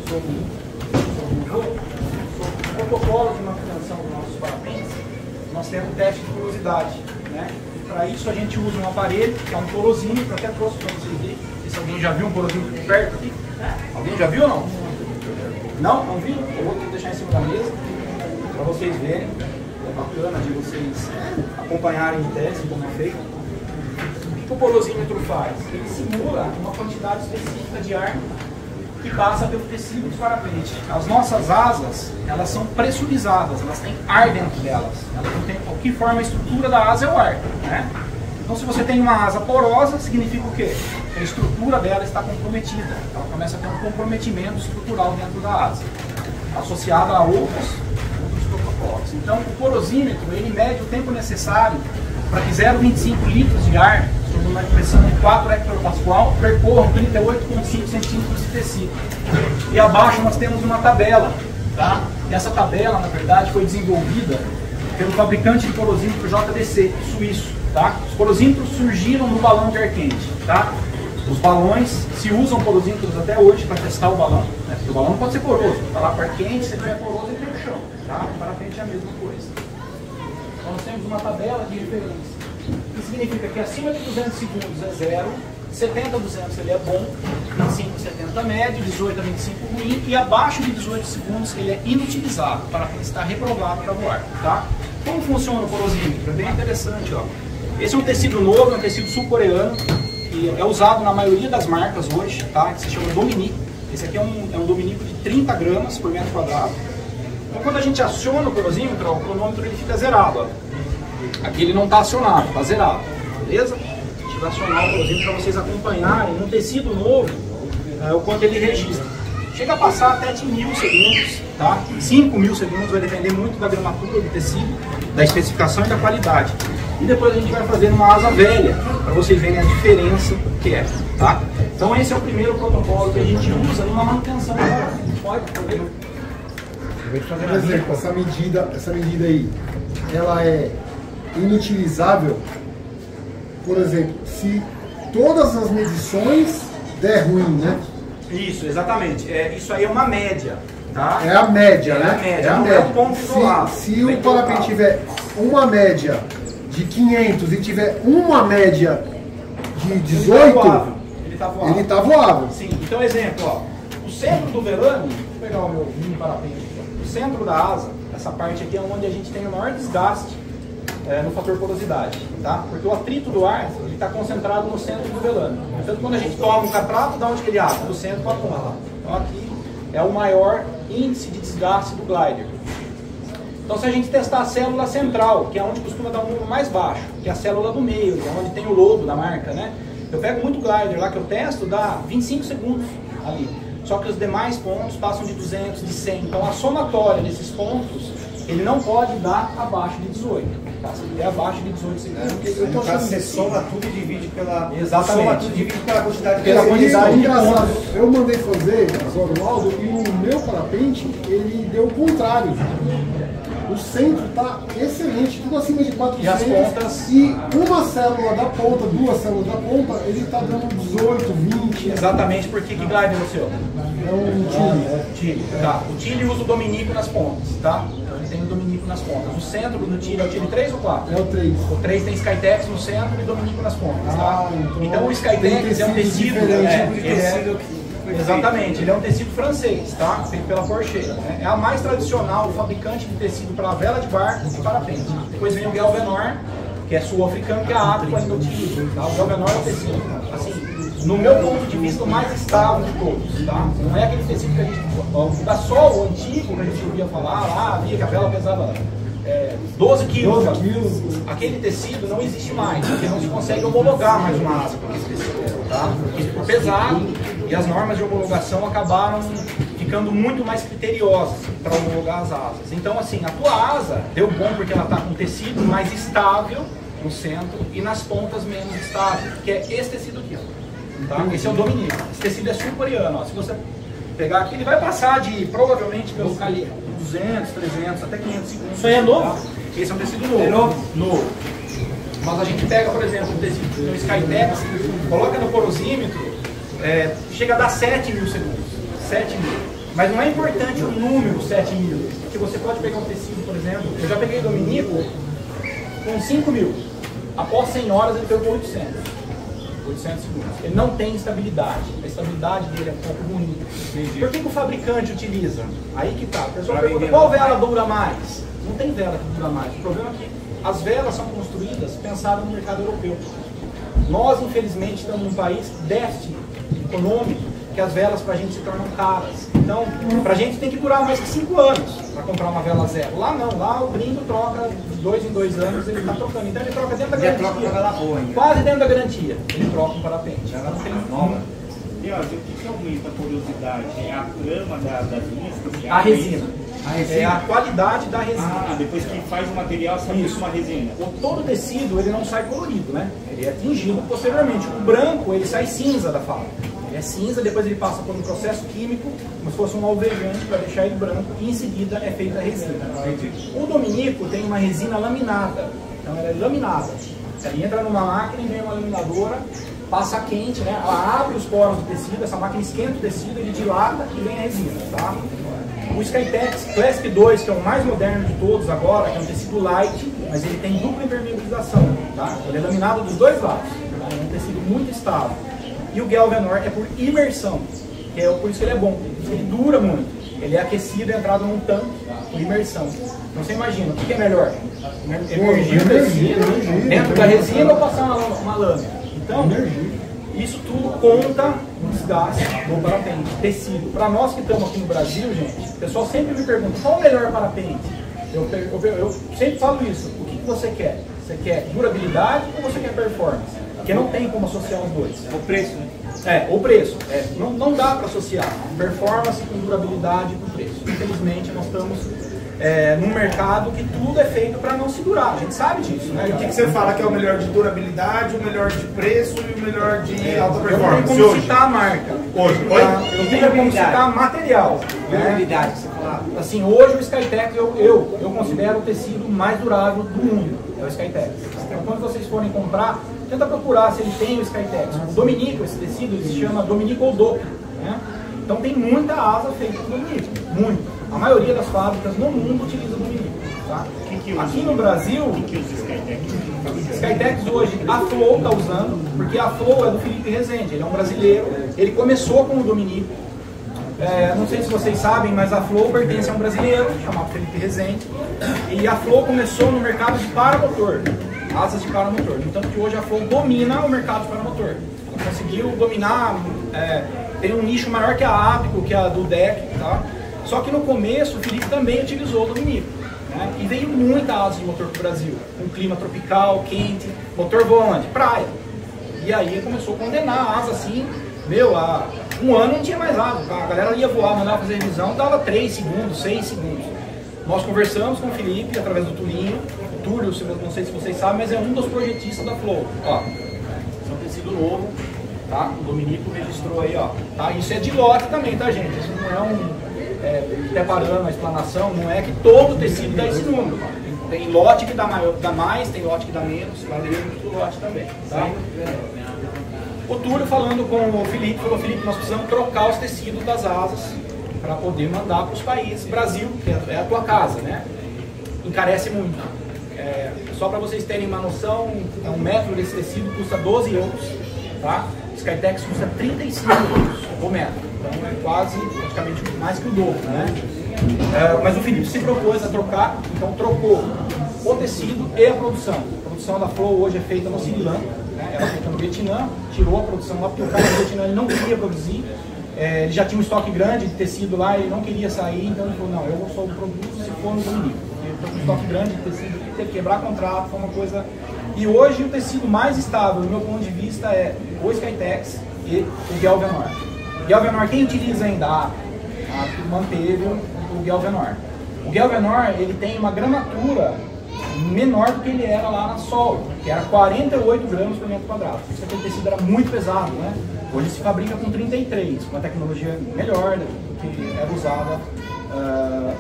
sobre o voo, sobre o protocolo de manutenção dos nossos parapentes. Nós temos um teste de porosidade, né? Para isso a gente usa um aparelho, que é um porosímetro, até trouxe para vocês verem. Se alguém já viu um porosímetro perto aqui? Alguém já viu ou não? Não viu? Eu vou deixar em cima da mesa para vocês verem. É bacana de vocês acompanharem o teste, como é feito. O que o porosímetro faz? Ele simula uma quantidade específica de ar que passa pelo tecido do parapente. As nossas asas, elas são pressurizadas, elas têm ar dentro delas. Elas não têm, o que forma a estrutura da asa é o ar, né? Então, se você tem uma asa porosa, significa o quê? Que a estrutura dela está comprometida. Ela começa a ter um comprometimento estrutural dentro da asa, associado a outros protocolos. Então, o porosímetro, ele mede o tempo necessário para que 0,25 litros de ar, sob uma pressão de 4 hectopascal, percorram 38,5 centímetros de tecido. E abaixo nós temos uma tabela, tá? E essa tabela, na verdade, foi desenvolvida pelo fabricante de porosímetro JDC, suíço. Tá? Os porosímetros surgiram no balão de ar quente. Tá? Os balões se usam porosímetros até hoje para testar o balão. Né? Porque o balão não pode ser poroso. Está lá para ar quente, se tiver poroso, ele tem o chão. Tá? Para frente é a mesma coisa. Então nós temos uma tabela de referência. Que significa que acima de 200 segundos é 0, 70 a 200 ele é bom, 25 a 70 médio, 18 a 25 ruim, e abaixo de 18 segundos ele é inutilizado, para estar reprovado para voar. Tá? Como funciona o porosímetro? É bem interessante. Ó. Esse é um tecido novo, é um tecido sul-coreano, que é usado na maioria das marcas hoje, tá? Que se chama Dominique. Esse aqui é um Dominique de 30 gramas por metro quadrado. Então, quando a gente aciona o porosímetro, o cronômetro ele fica zerado. Ó. Aqui ele não está acionado, está zerado, beleza? A gente vai acionar o porosímetro para vocês acompanharem no tecido novo o quanto ele registra. Chega a passar até de 1000 segundos, tá? 5000 segundos, vai depender muito da gramatura do tecido, da especificação e da qualidade. E depois a gente vai fazer uma asa velha, para vocês verem a diferença que é, tá? Então esse é o primeiro protocolo que a gente usa numa manutenção. Pode ver. Por exemplo, essa medida aí, ela é inutilizável, por exemplo, se todas as medições der ruim, né? Isso, exatamente. Isso aí é uma média, tá? É a média, né? A média, não é um ponto isolado. Se o parapente tiver uma média de 500 e tiver uma média de 18, ele tá voável. Sim, então exemplo, ó, o centro do velame, vou pegar o meu mini parapente aqui, o centro da asa, essa parte aqui é onde a gente tem o maior desgaste no fator porosidade, tá? Porque o atrito do ar, ele está concentrado no centro do velame. Portanto, quando a gente toma um catrato, da onde que ele abre? Do centro para a ponta. Então aqui é o maior índice de desgaste do glider. Então, se a gente testar a célula central, que é onde costuma dar um número mais baixo, que é a célula do meio, que é onde tem o logo da marca, né? Eu pego muito glider lá que eu testo, dá 25 segundos ali. Só que os demais pontos passam de 200, de 100. Então, a somatória desses pontos, ele não pode dar abaixo de 18. Tá? Se ele der abaixo de 18 segundos, você soma tudo e divide pela... Exatamente. Soma tudo e divide pela quantidade de... Pela quantidade de engraçado. Eu mandei fazer agora o laudo e o meu parapente, ele deu o contrário. O centro está excelente, tudo acima de 400. E as pontas? E uma célula da ponta, duas células da ponta, ele está dando 18, 20. Exatamente, porque que glider é o seu? É um Tile. Tá. O Tile usa o Dominico nas pontas, tá? Então ele tem o Dominico nas pontas. O centro do Tile é o Tile 3 ou 4? É o 3. O 3 tem Skytex no centro e Dominico nas pontas, tá? Então o Skytex é um tecido... Exatamente, ele é um tecido francês, tá? Feito pela Porsche. Né? É a mais tradicional, o fabricante de tecido para vela de barco e parapente. Depois vem o Galvenor, que é sul-africano, que é a Aqua Indotilho. Tá? O Galvenor é o tecido, assim, no meu ponto de vista, o mais estável de todos, tá? Não é aquele tecido que a gente... Da Sol, o antigo, que a gente ouvia falar, lá, via que a vela pesava 12 quilos. Aquele tecido não existe mais, porque não se consegue homologar mais uma asa com esse tecido, tá? Porque ficou pesado. E as normas de homologação acabaram ficando muito mais criteriosas para homologar as asas. Então, assim, a tua asa deu bom porque ela está com tecido mais estável no centro, e nas pontas menos estável, que é esse tecido aqui, ó. Tá? Esse é o dominico. Esse tecido é sul-coreano, ó. Se você pegar aqui, ele vai passar de, provavelmente, pelo cali 200, 300, até 500 segundos. Isso aí é novo? Tá? Esse é um tecido novo. É novo? Novo. Mas a gente pega, por exemplo, o tecido no Skytex, coloca no porosímetro, chega a dar 7.000 segundos. 7.000. Mas não é importante o número 7.000, porque você pode pegar um tecido, por exemplo, eu já peguei Dominico com 5.000. Após 100 horas ele pegou 800 segundos. Ele não tem estabilidade. A estabilidade dele é um pouco ruim. Por que o fabricante utiliza? Aí que tá. A pessoa pergunta, qual vela dura mais? Não tem vela que dura mais. O problema é que as velas são construídas pensadas no mercado europeu. Nós, infelizmente, estamos num país déficit econômico, que as velas pra gente se tornam caras. Então, pra gente tem que durar mais que 5 anos para comprar uma vela zero. Lá não, lá o gringo troca de 2 em 2 anos, ele está trocando. Então ele troca dentro da garantia. Quase dentro da garantia. Ele troca um parapente. Ela não tem nova. E ó, o que aumenta a curiosidade? É a trama das linhas? A resina. É a qualidade da resina. Ah, depois que faz o material, sai isso uma resina. Todo tecido ele não sai colorido, né? Ele é tingido posteriormente. O branco ele sai cinza da fábrica. Ele é cinza, depois ele passa por um processo químico, como se fosse um alvejante para deixar ele branco, e em seguida é feita a resina. O Dominico tem uma resina laminada, então ela é laminada. Ele entra numa máquina e vem uma laminadora, passa quente, né? Ela abre os poros do tecido, essa máquina esquenta o tecido, ele dilata e vem a resina, tá? O Skytex Classic 2, que é o mais moderno de todos agora, que é um tecido light, mas ele tem dupla impermeabilização, tá? Ele é laminado dos dois lados, tá? É um tecido muito estável. E o Galvanor é por imersão, que é por isso que ele é bom, ele dura muito. Ele é aquecido e entrado num tanque por imersão. Então você imagina, o que é melhor? Emergir o tecido dentro da resina ou passar uma lâmina? Então, isso tudo conta no desgaste do parapente, tecido. Para nós que estamos aqui no Brasil, gente, o pessoal sempre me pergunta, qual o melhor parapente? Eu sempre falo isso, o que você quer? Você quer durabilidade ou você quer performance? Porque não tem como associar os dois. O preço, né? O preço. Não dá para associar performance com durabilidade com preço. Infelizmente, nós estamos num mercado que tudo é feito para não se durar. A gente sabe disso, né? O que você fala que é o melhor de durabilidade, o melhor de preço e o melhor de alta performance? Eu não tenho como citar a marca. Hoje. Eu tenho como citar material. Durabilidade, você fala. Assim, hoje o Skytex eu considero o tecido mais durável do mundo. É o Skytex. Então, quando vocês forem comprar, tenta procurar se ele tem o Skytex. O Dominico, esse tecido, ele se chama Dominico Odo, né? Então tem muita asa feita com Dominico, muito. A maioria das fábricas no mundo utiliza Dominico, tá? Aqui no Brasil, Skytex hoje, a Flow está usando, porque a Flow é do Felipe Rezende, ele é um brasileiro, ele começou com o Dominico. Não sei se vocês sabem, mas a Flow pertence a um brasileiro chamado Felipe Rezende, e a Flow começou no mercado de paramotor. Asas de paramotor. Então que hoje a Flow domina o mercado de paramotor. Ela conseguiu dominar, tem um nicho maior que a Apico, que a Dudek, tá? Só que no começo o Felipe também utilizou o Dominico, né? E veio muita asa de motor para o Brasil, com clima tropical, quente, motor voa onde? Praia. E aí começou a condenar a asa assim, há um ano não tinha mais asa, a galera ia voar, mandava fazer revisão, dava 3 segundos, 6 segundos. Nós conversamos com o Felipe através do Tulinho. O Túlio, não sei se vocês sabem, mas é um dos projetistas da Flow. Ó, esse é um tecido novo, tá? O Dominico registrou aí, ó. Tá? Isso é de lote também, tá, gente? Isso não é preparando a explanação, não é que todo tecido dá esse número. Tem lote que dá mais, tem lote que dá menos, vai depender do lote também, tá? O Túlio falando com o Felipe, falou, Felipe, nós precisamos trocar os tecidos das asas para poder mandar para os países. Brasil, que é a tua casa, né? Encarece muito. Só para vocês terem uma noção, um metro desse tecido custa 12 euros, tá? O Skytex custa 35 euros o metro. Então é quase, praticamente mais que o dobro, né? Mas o Felipe se propôs a trocar, então trocou o tecido e a produção. A produção da Flow hoje é feita no Sri Lanka, né? Ela é feita no Vietnã, tirou a produção lá porque o cara do Vietnã ele não queria produzir. Ele já tinha um estoque grande de tecido lá, ele não queria sair, então ele falou, não, eu só produzo se for no Dominico. Porque eu estou com um estoque grande de tecido, teve que quebrar contrato, foi uma coisa... E hoje o tecido mais estável, do meu ponto de vista, é o Skytex e o Galvanor. Galvanor, quem utiliza ainda? A manteve o Galvanor. O Galvanor, ele tem uma gramatura menor do que ele era lá na Sol, que era 48 gramas por metro quadrado. Por isso que aquele tecido era muito pesado, né? Hoje se fabrica com 33, com uma tecnologia melhor do que era usada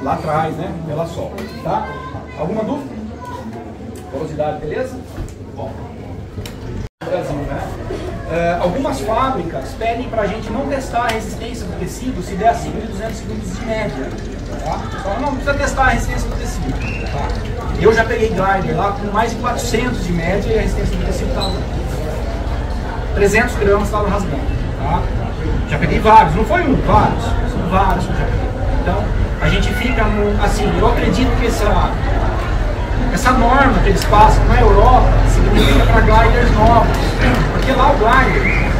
lá atrás, né? Pela Sol, tá? Alguma dúvida? Porosidade, beleza? Bom. Brasil, né? Algumas fábricas pedem para a gente não testar a resistência do tecido se der acima de 200 segundos de média. Tá? Então, não precisa testar a resistência do tecido. Tá? Eu já peguei glider lá com mais de 400 de média e a resistência do tecido estava 300 gramas, estava rasgando. Tá? Já peguei vários, não foi um, vários. São vários que eu já peguei. Então, a gente fica no, assim, eu acredito que essa norma que eles passam na Europa significa para gliders novos, porque lá o glider,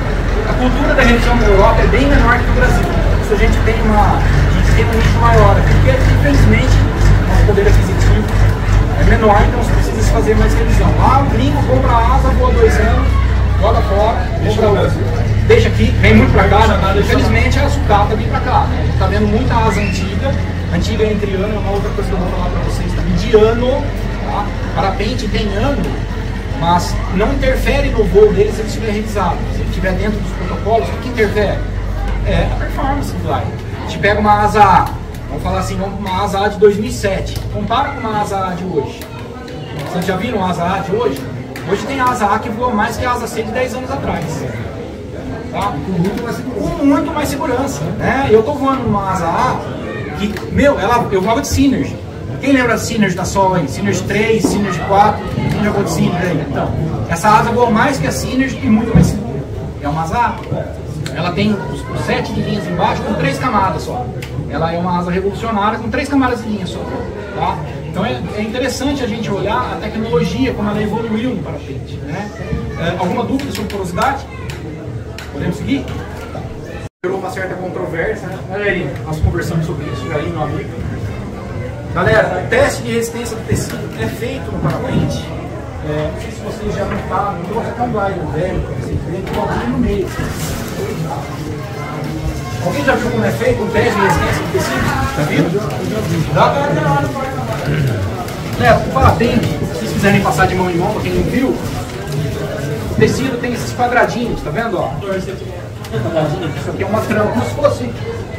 a cultura da revisão na Europa é bem menor que no Brasil. Isso a gente tem um nicho maior, porque infelizmente nosso poder aquisitivo é menor, então você precisa fazer mais revisão. Lá o gringo compra a asa, voa 2 anos, joga fora, deixa aqui, vem muito para cá, infelizmente a sucata vem para cá. A gente está vendo muita asa antiga entre ano, é uma outra coisa que eu vou falar para vocês também, de ano. Tá? Parapente tem ano, mas não interfere no voo dele se ele estiver revisado. Se ele estiver dentro dos protocolos, o que interfere? É a performance do glider. A gente pega uma asa A, vamos falar assim, uma asa A de 2007, compara com uma asa A de hoje. Vocês já viram a asa A de hoje? Hoje tem asa A que voa mais que a asa C de 10 anos atrás. Tá? Com muito mais segurança. Né? Eu estou voando numa asa A que, eu voava de Synergy. Quem lembra de Synergy da Sol aí? Synergy 3, Synergy 4, quem jogou de Synergy aí? Então, essa asa voa mais que a Synergy e muito mais segura. É uma asa A. Ela tem os 7 de linhas embaixo com 3 camadas só. Ela é uma asa revolucionária com 3 camadas de linha só. Tá? Então é interessante a gente olhar a tecnologia, como ela evoluiu no parapente. Né? Alguma dúvida sobre porosidade? Podemos seguir? Tá. Gerou uma certa controvérsia, né? Galerinha, nós conversamos sobre isso aí, meu amigo. Galera, o teste de resistência do tecido é feito no parapente. Não sei se vocês já notaram, eu vou colocar um glider velho para vocês verem, coloquei no meio. Alguém já viu como é feito um teste de resistência do tecido? Já viu? Já? O parapente, se vocês quiserem passar de mão em mão, para quem não viu, o tecido tem esses quadradinhos, tá vendo? Ó? Isso aqui é uma trama, como se fosse,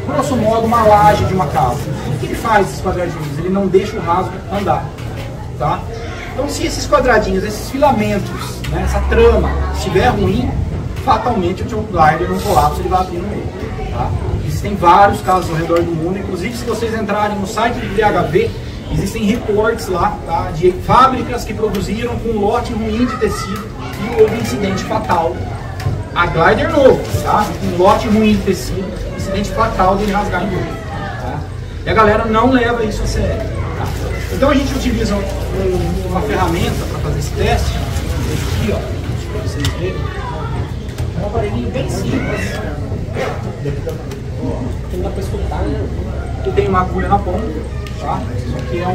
grosso modo, uma laje de uma casa. O que ele faz, esses quadradinhos? Ele não deixa o rasgo andar. Tá? Então, se esses quadradinhos, esses filamentos, né, essa trama estiver ruim, fatalmente o glider não colapsa, ele vai abrir no meio. Tá? Existem vários casos ao redor do mundo, inclusive se vocês entrarem no site do DHV, existem reportes lá, tá, de fábricas que produziram com um lote ruim de tecido e houve incidente fatal. A glider novo, tá? Um lote ruim de tecido, incidente fatal de ele rasgar em dois. Tá? E a galera não leva isso a sério. Tá? Então a gente utiliza uma ferramenta para fazer esse teste. Aqui, ó, para vocês verem. É um aparelhinho bem simples. Não dá para escutar, né? Aqui tem uma agulha na ponta, tá? Isso aqui é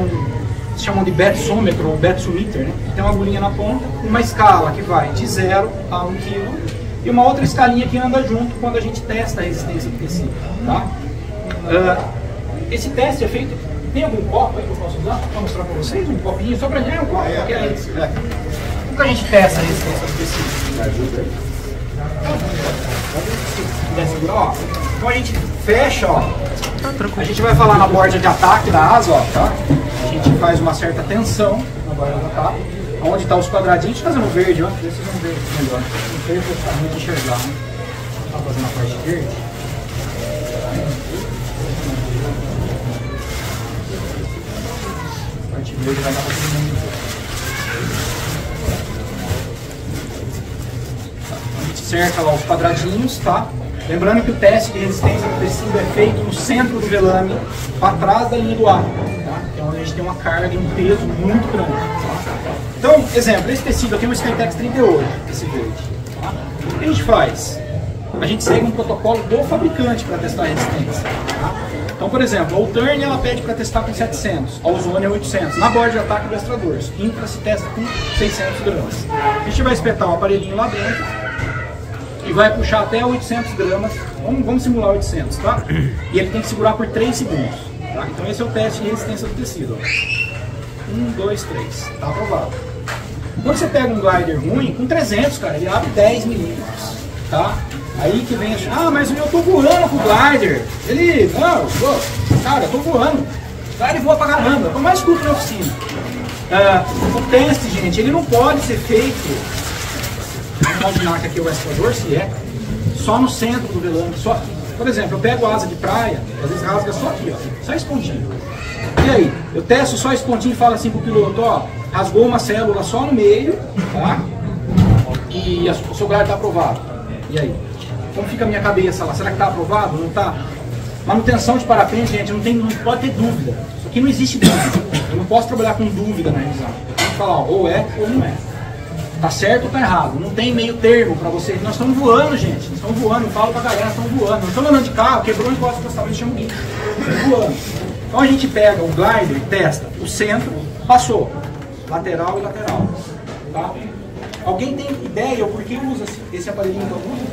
se chamam de betsômetro ou betsometer, né? Tem uma agulhinha na ponta, uma escala que vai de 0 a 1 kg e uma outra escalinha que anda junto quando a gente testa a resistência do tecido, tá? Esse teste é feito. Tem algum copo aí que eu posso usar? Vou mostrar para vocês um copinho só para gente. Um copo, porque é isso. Como que a gente testa a resistência do tecido? Ó, então a gente fecha, ó. A gente vai falar na borda de ataque da asa, ó, tá? A gente faz uma certa tensão na borda de ataque. Onde está os quadradinhos, deixa eu fazer no verde, ó. Vocês vão ver melhor. No verde vai ficar muito enxergar, né? Tá fazendo a parte verde. A parte verde vai dar para todo mundo. A gente cerca lá os quadradinhos, tá? Lembrando que o teste de resistência do tecido é feito no centro do velame, para trás da linha do ar, tá? Que é onde a gente tem uma carga e um peso muito grande. Tá? Então, exemplo, esse tecido aqui é um Skytex 38, esse verde. Tá? O que a gente faz? A gente segue um protocolo do fabricante para testar a resistência. Tá? Então, por exemplo, a Ulturn ela pede para testar com 700, a Ozone é 800. Na borda de ataque do Extradors, Intra se testa com 600 gramas. A gente vai espetar um aparelhinho lá dentro e vai puxar até 800 gramas. Vamos simular 800, tá? E ele tem que segurar por 3 segundos. Tá? Então esse é o teste de resistência do tecido. Ó. 1, 2, 3. Tá aprovado. Quando você pega um glider ruim, com 300, cara, ele abre 10 milímetros, tá? Aí que vem a mas eu tô voando com o glider. Ele, não, cara, eu tô voando. O glider voa pra caramba, eu tô mais curto na oficina. O teste, gente, ele não pode ser feito, vamos imaginar que aqui é o escoador, se é, só no centro do velame, só aqui. Por exemplo, eu pego asa de praia, às vezes rasga só aqui, ó, só esse pontinho. E aí, eu testo só esse pontinho e falo assim pro piloto, ó, rasgou uma célula só no meio, tá? E o seu glider tá aprovado. E aí? Como fica a minha cabeça lá? Será que tá aprovado? Não tá? Manutenção de parapente, gente, não pode ter dúvida. Isso aqui não existe dúvida. Eu não posso trabalhar com dúvida na revisão. Eu tenho que falar, ó, ou é ou não é. Tá certo ou tá errado? Não tem meio termo pra você. Nós estamos voando, gente. Nós estamos voando. Eu falo pra galera, nós estamos voando. Nós estamos andando de carro, quebrou um encosto postal, chama o guincho. Estamos voando. Então a gente pega o glider, testa o centro, passou. Lateral e lateral. Tá? Alguém tem ideia ou por que usa esse aparelhinho que eu uso?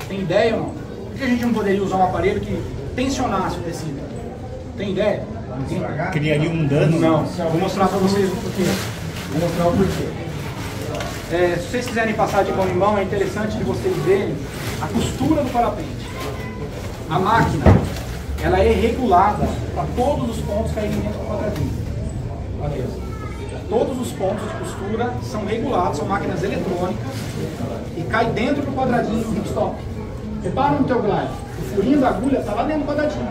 Tem ideia ou não? Por que a gente não poderia usar um aparelho que tensionasse o tecido? Tem ideia? Criaria um dano? Não. Vou mostrar pra vocês o porquê. Vou mostrar o porquê. Se vocês quiserem passar de mão em mão, é interessante de vocês verem a costura do parapente. A máquina, ela é regulada para todos os pontos caírem dentro do quadradinho. Olha isso. Todos os pontos de costura são regulados, são máquinas eletrônicas e cai dentro do quadradinho do stop. Repara no teu glider, o furinho da agulha está lá dentro do quadradinho,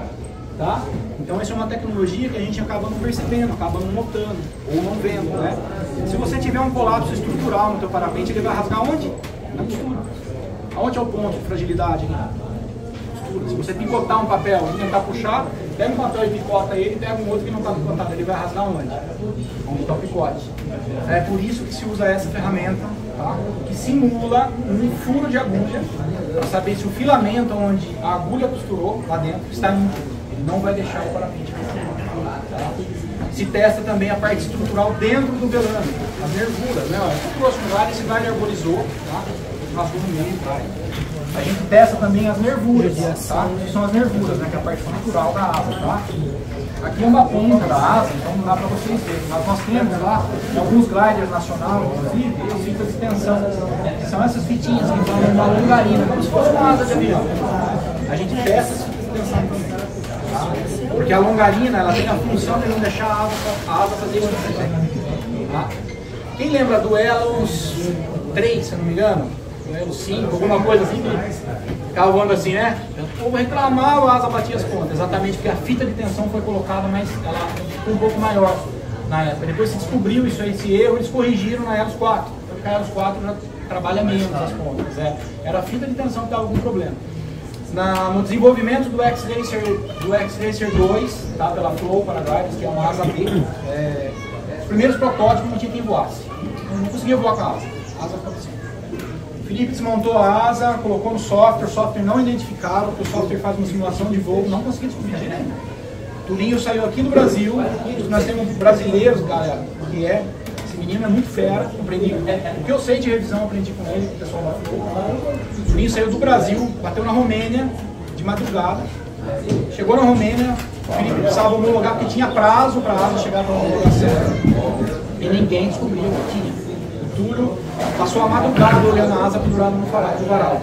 tá? Então essa é uma tecnologia que a gente acaba não percebendo, acaba não notando ou não vendo, né? Se você tiver um colapso estrutural no teu parapente, ele vai rasgar onde? Na costura. Aonde é o ponto de fragilidade? Costura. Se você picotar um papel e tentar puxar, pega um papel e picota ele, pega um outro que não está picotado, ele vai rasgar onde? Onde está o picote. É por isso que se usa essa ferramenta, tá? Que simula um furo de agulha, para saber se o filamento onde a agulha costurou lá dentro está limpo. Ele não vai deixar o parapente ficar. Tá? Se testa também a parte estrutural dentro do velame, as nervuras, né? Eu trouxe um glider, esse glider arborizou, tá? Rasgou no meio, tá? A gente testa também as nervuras, tá? Que são as nervuras, né? Que é a parte natural da asa, tá? Aqui é uma ponta da asa, então não dá para vocês verem. Mas nós temos lá, em alguns gliders nacionais, inclusive, as fitas de tensão, que são essas fitinhas que vão numa longarina, como se fosse uma asa de avião. A gente testa as fitas de tensão também. Porque a longarina, ela tem a função de não deixar a asa fazer isso que você tem. Tá? Quem lembra do Elos 3, se eu não me engano? Do Elos 5, alguma coisa assim, que ficava voando assim, né? O povo reclamava, a asa batia as pontas, exatamente porque a fita de tensão foi colocada, mas ela ficou um pouco maior na época. Depois se descobriu isso aí, esse erro, eles corrigiram na Elos 4. Porque a Elos 4 já trabalha menos as pontas. Era a fita de tensão que dava algum problema. No desenvolvimento do X-Racer 2, tá, pela Flow Paragliders, que é uma asa B, os primeiros protótipos não tinha quem voasse. Não conseguia voar com a asa. A asa ficava assim. O Felipe desmontou a asa, colocou no software, o software não identificava, porque o software faz uma simulação de voo, não conseguia descobrir direito. O Tulinho saiu aqui do Brasil, nós temos brasileiros, galera, que esse menino é muito fera, aprendi, o que eu sei de revisão aprendi com ele, com o pessoal da Flow. O Tulinho saiu do Brasil, bateu na Romênia, de madrugada, chegou na Romênia, o Felipe precisava homologar porque tinha prazo para a asa chegar para a homologação, e ninguém descobriu que tinha. O Túlio passou a madrugada olhando a asa pendurada no varal.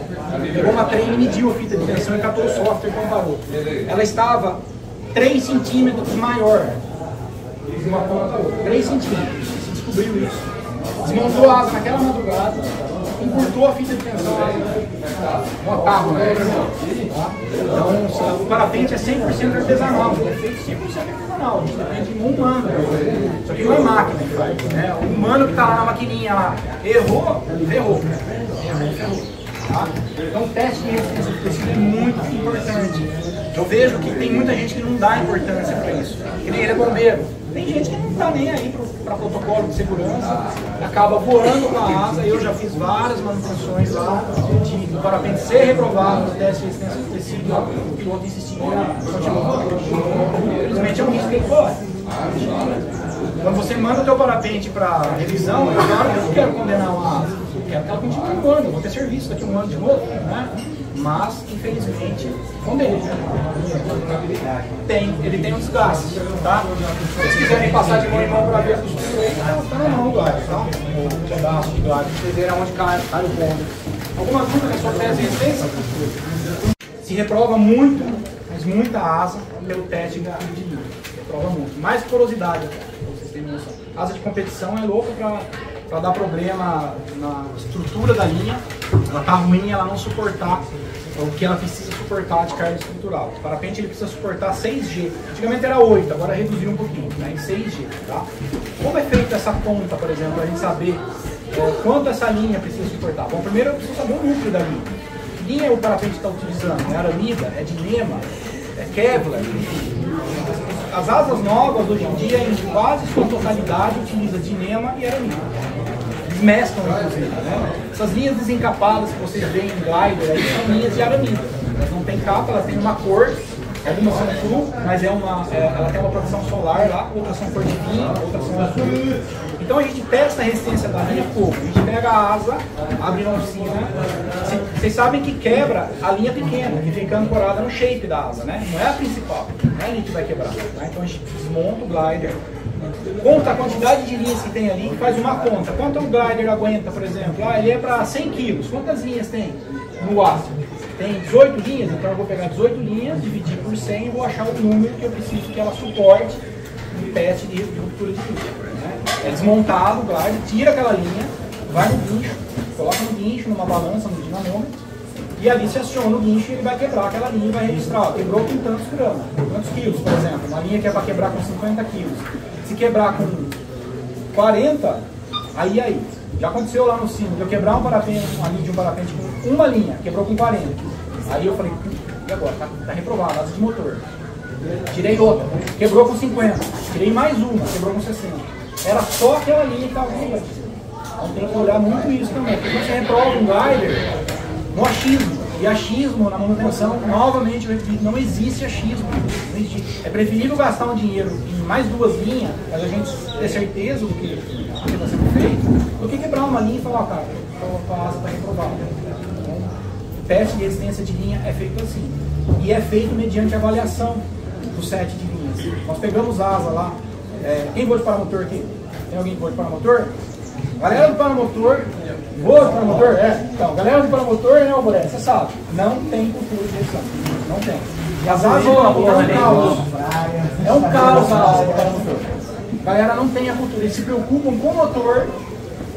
Pegou uma trem e mediu a fita de tensão e catou o software e comparou. Ela estava 3 centímetros maior de uma ponta a outra. 3 centímetros. Se descobriu isso. Desmontou a asa naquela madrugada, encurtou a fita de tensão, um atarro, né? Então, o parapente é 100% artesanal, é feito 100% artesanal, depende de um humano. Isso aqui não é máquina que faz, né? O humano que está lá na maquininha lá, errou, ferrou. Tá? Então, o teste de resistência do tecido é muito importante. Eu vejo que tem muita gente que não dá importância para isso, que nem ele é bombeiro. Tem gente que não está nem aí para protocolo de segurança, acaba voando com a asa. Eu já fiz várias manutenções lá, do parapente ser reprovado no teste de resistência do tecido, o piloto insistiu em continuar. Infelizmente é um risco que ele corre. Quando você manda o teu parapente para revisão, claro que eu não quero condenar uma asa, eu quero que ela continue voando, eu vou ter serviço daqui a um ano de novo, né? mas infelizmente como ele tem um desgaste, tá? Se vocês quiserem passar de mão em mão para ver a costura aí, tá na mão do glider, tá? O pedaço do glider, vocês verem onde cai o bonde. Alguma dúvida na sua tese de resistência? Se reprova muito, mas muita asa pelo teste de linha. Reprova muito. Mais porosidade, pra vocês terem noção. Asa de competição é louca para dar problema na estrutura da linha. Ela tá ruim, ela não suportar o que ela precisa suportar de carga estrutural. O parapente ele precisa suportar 6G. Antigamente era 8, agora reduziu um pouquinho, né, em 6G. Tá? Como é feita essa conta, por exemplo, para a gente saber quanto essa linha precisa suportar? Bom, primeiro eu preciso saber o núcleo da linha. Que linha o parapente está utilizando? É aramida? É de Nema? É Kevlar? As asas novas, hoje em dia, em quase sua totalidade, utilizam de Nema e aramida. Eles mesclam, inclusive. Né? Essas linhas desencapadas que vocês veem em glider aí são linhas de aramida. Elas não têm capa, elas têm uma cor. Algumas são cru, mas ela tem uma proteção solar lá, outras são cor de vinho, outras são azul. Então a gente testa a resistência da linha como? A gente pega a asa, abre na oficina. Vocês sabem que quebra a linha pequena, que fica ancorada no shape da asa, né? Não é a principal, não é a linha que vai quebrar. Tá? Então a gente desmonta o glider, conta a quantidade de linhas que tem ali, faz uma conta. Quanto o glider aguenta, por exemplo? Ele é para 100 kg. Quantas linhas tem no aço? Tem 18 linhas, então eu vou pegar 18 linhas, dividir por 100 e vou achar o número que eu preciso que ela suporte no teste de ruptura de linha. Né? É desmontado o glider, tira aquela linha, vai no guincho, coloca no guincho, numa balança, no dinamômetro, e ali se aciona o guincho e ele vai quebrar aquela linha e vai registrar. Quebrou com tantos gramas, quantos quilos, por exemplo. Uma linha que é para quebrar com 50 quilos. Se quebrar com 40, aí. Já aconteceu lá no sino, de eu quebrar uma linha de um parapente com uma linha, quebrou com 40. Aí eu falei, e agora? Tá reprovado, asa de motor. Tirei outra, quebrou com 50. Tirei mais uma, quebrou com 60. Era só aquela linha que estava quebrando. Então tem que olhar muito isso também. Porque você reprova um glider no achismo. E achismo na manutenção, novamente, eu repito, não existe achismo. Não existe. É preferível gastar um dinheiro em mais 2 linhas, para a gente ter certeza do que está sendo feito, do que quebrar uma linha e falar, cara, a asa está reprovada. Então, o teste de resistência de linha é feito assim. E é feito mediante avaliação do set de linhas. Nós pegamos asa lá. Quem voa de paramotor aqui? Tem alguém que voa de paramotor? Galera do paramotor, voa de paramotor? Então, galera do paramotor, né, Alboré? Você sabe, não tem cultura de gestão. Não tem. E as asas é um caos. É um caos a asa do paramotor. A galera não tem a cultura, eles se preocupam com o motor,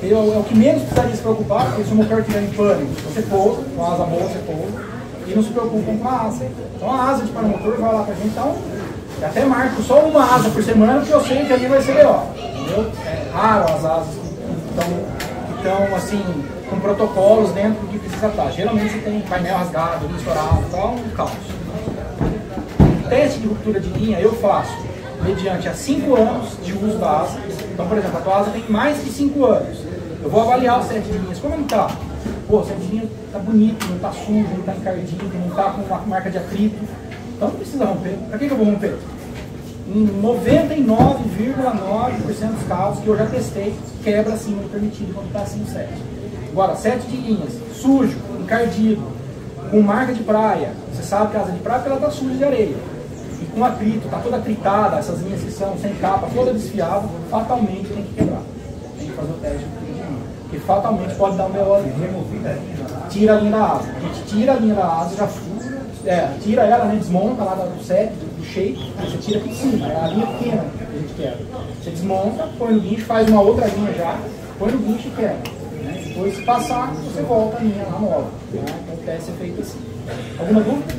é o que menos precisaria se preocupar, porque se o motor estiver em pânico, você pousa, com a asa boa você pousa, e não se preocupam com a asa. Então a asa de paramotor vai lá pra gente, então, eu até marco só uma asa por semana, porque eu sei que ali vai ser melhor, entendeu? É raro as asas que estão, assim, com protocolos dentro do que precisa estar. Geralmente você tem painel rasgado, linha estourada, então é um caos. O teste de ruptura de linha eu faço mediante a 5 anos de uso da asa. Então, por exemplo, a tua asa tem mais de 5 anos. Eu vou avaliar o set de linhas. Como ele está? Pô, o set de linha está bonito, não está sujo, não está encardido, não está com uma marca de atrito. Então não precisa romper. Para que eu vou romper? Em 99,9% dos casos que eu já testei, quebra assim o permitido quando está assim o set. Agora, set de linhas, sujo, encardido, com marca de praia. Você sabe que a asa de praia ela está suja de areia. E com atrito, está toda atritada, essas linhas que são sem capa, toda desfiada, fatalmente tem que quebrar. Tem que fazer o teste de linha. Porque fatalmente pode dar um BO. Tira a linha da asa. A gente tira a linha da asa, já tira ela, né, desmonta lá do set, do shape, você tira aqui de cima, é a linha pequena que a gente quebra. Você desmonta, põe no guincho, faz uma outra linha já, põe no guincho e quebra. Né? Depois, se passar, você volta a linha lá nova. Né? Então o teste é feito assim. Alguma dúvida?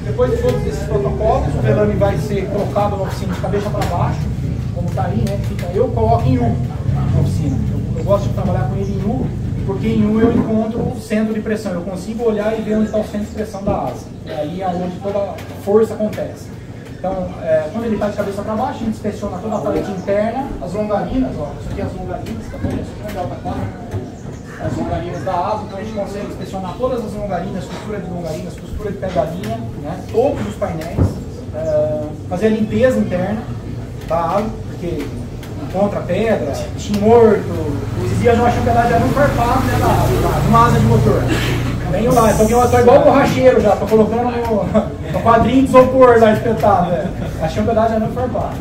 Depois de todos esses protocolos, o velame vai ser colocado na oficina de cabeça para baixo, como está aí, né? Eu coloco em U na oficina. Eu gosto de trabalhar com ele em U, porque em U eu encontro o centro de pressão. Eu consigo olhar e ver onde está o centro de pressão da asa. E aí é onde toda a força acontece. Então, quando ele está de cabeça para baixo, a gente inspeciona toda a parede interna, as longarinas, ó, isso aqui é as longarinas, tá vendo? Isso aqui é legal, tá claro? As longarinas da asa, então a gente consegue inspecionar todas as longarinas, costura de longarinas, costura de pedalinha, né? Todos os painéis, fazer a limpeza interna da asa, porque encontra pedra, bichinho morto. Esses dias eu achei que ela era um farpado, né, uma asa de motor. Venho lá, tô igual o borracheiro já, tô colocando no quadrinho de isopor lá espetado. Achei um pedaço de arame farpado.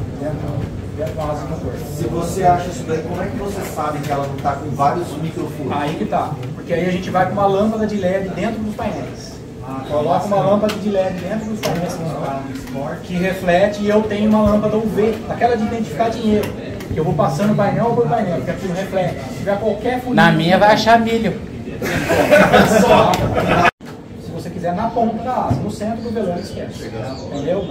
Se você acha isso daí, como é que você sabe que ela não está com vários microfuros? Aí que tá, porque aí a gente vai com uma lâmpada de LED dentro dos painéis. Coloca uma lâmpada de LED dentro dos painéis que reflete, e eu tenho uma lâmpada UV, aquela de identificar dinheiro, que eu vou passando painel por painel, porque aquilo reflete. Se tiver qualquer furinho... Na minha vai achar milho. Se você quiser na ponta da asa, no centro do velame, esquece. Entendeu?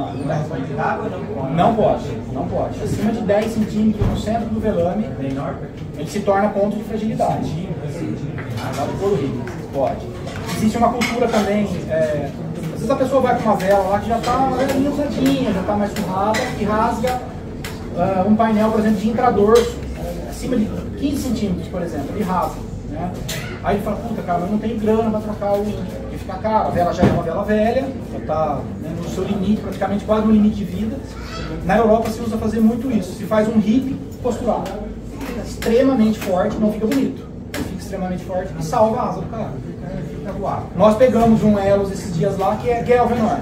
Não pode. Acima de 10 centímetros no centro do velame, ele se torna ponto de fragilidade. Pode. Existe uma cultura também, às vezes a pessoa vai com uma vela lá que já está uma velinha usadinha, já está mais surrada, e rasga um painel, por exemplo, de intradorso, acima de 15 centímetros, por exemplo, ele rasga. Né? Aí ele fala, puta, cara, eu não tenho grana para trocar o Inter, porque fica caro. A vela já é uma vela velha, já está no seu limite, praticamente quase no limite de vida. Na Europa se usa fazer muito isso, se faz um hip posturado, fica extremamente forte, não fica bonito, fica extremamente forte e salva a asa do carro. Nós pegamos um Elos esses dias lá que é Galvanor.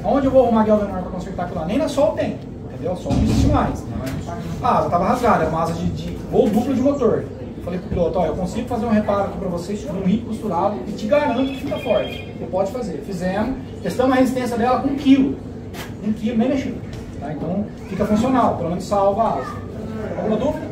Onde eu vou arrumar Galvanor para consertar aquilo lá? Nem na Sol tem, entendeu? Sol não existe mais. A asa estava rasgada, é uma asa de voo duplo de motor. Falei pro piloto, ó, eu consigo fazer um reparo aqui para vocês num hip costurado e te garanto que fica forte. Você pode fazer. Fizemos, testamos a resistência dela com 1 kg. 1 kg, nem mexeu. Tá? Então fica funcional, pelo menos salva a asa. Alguma dúvida?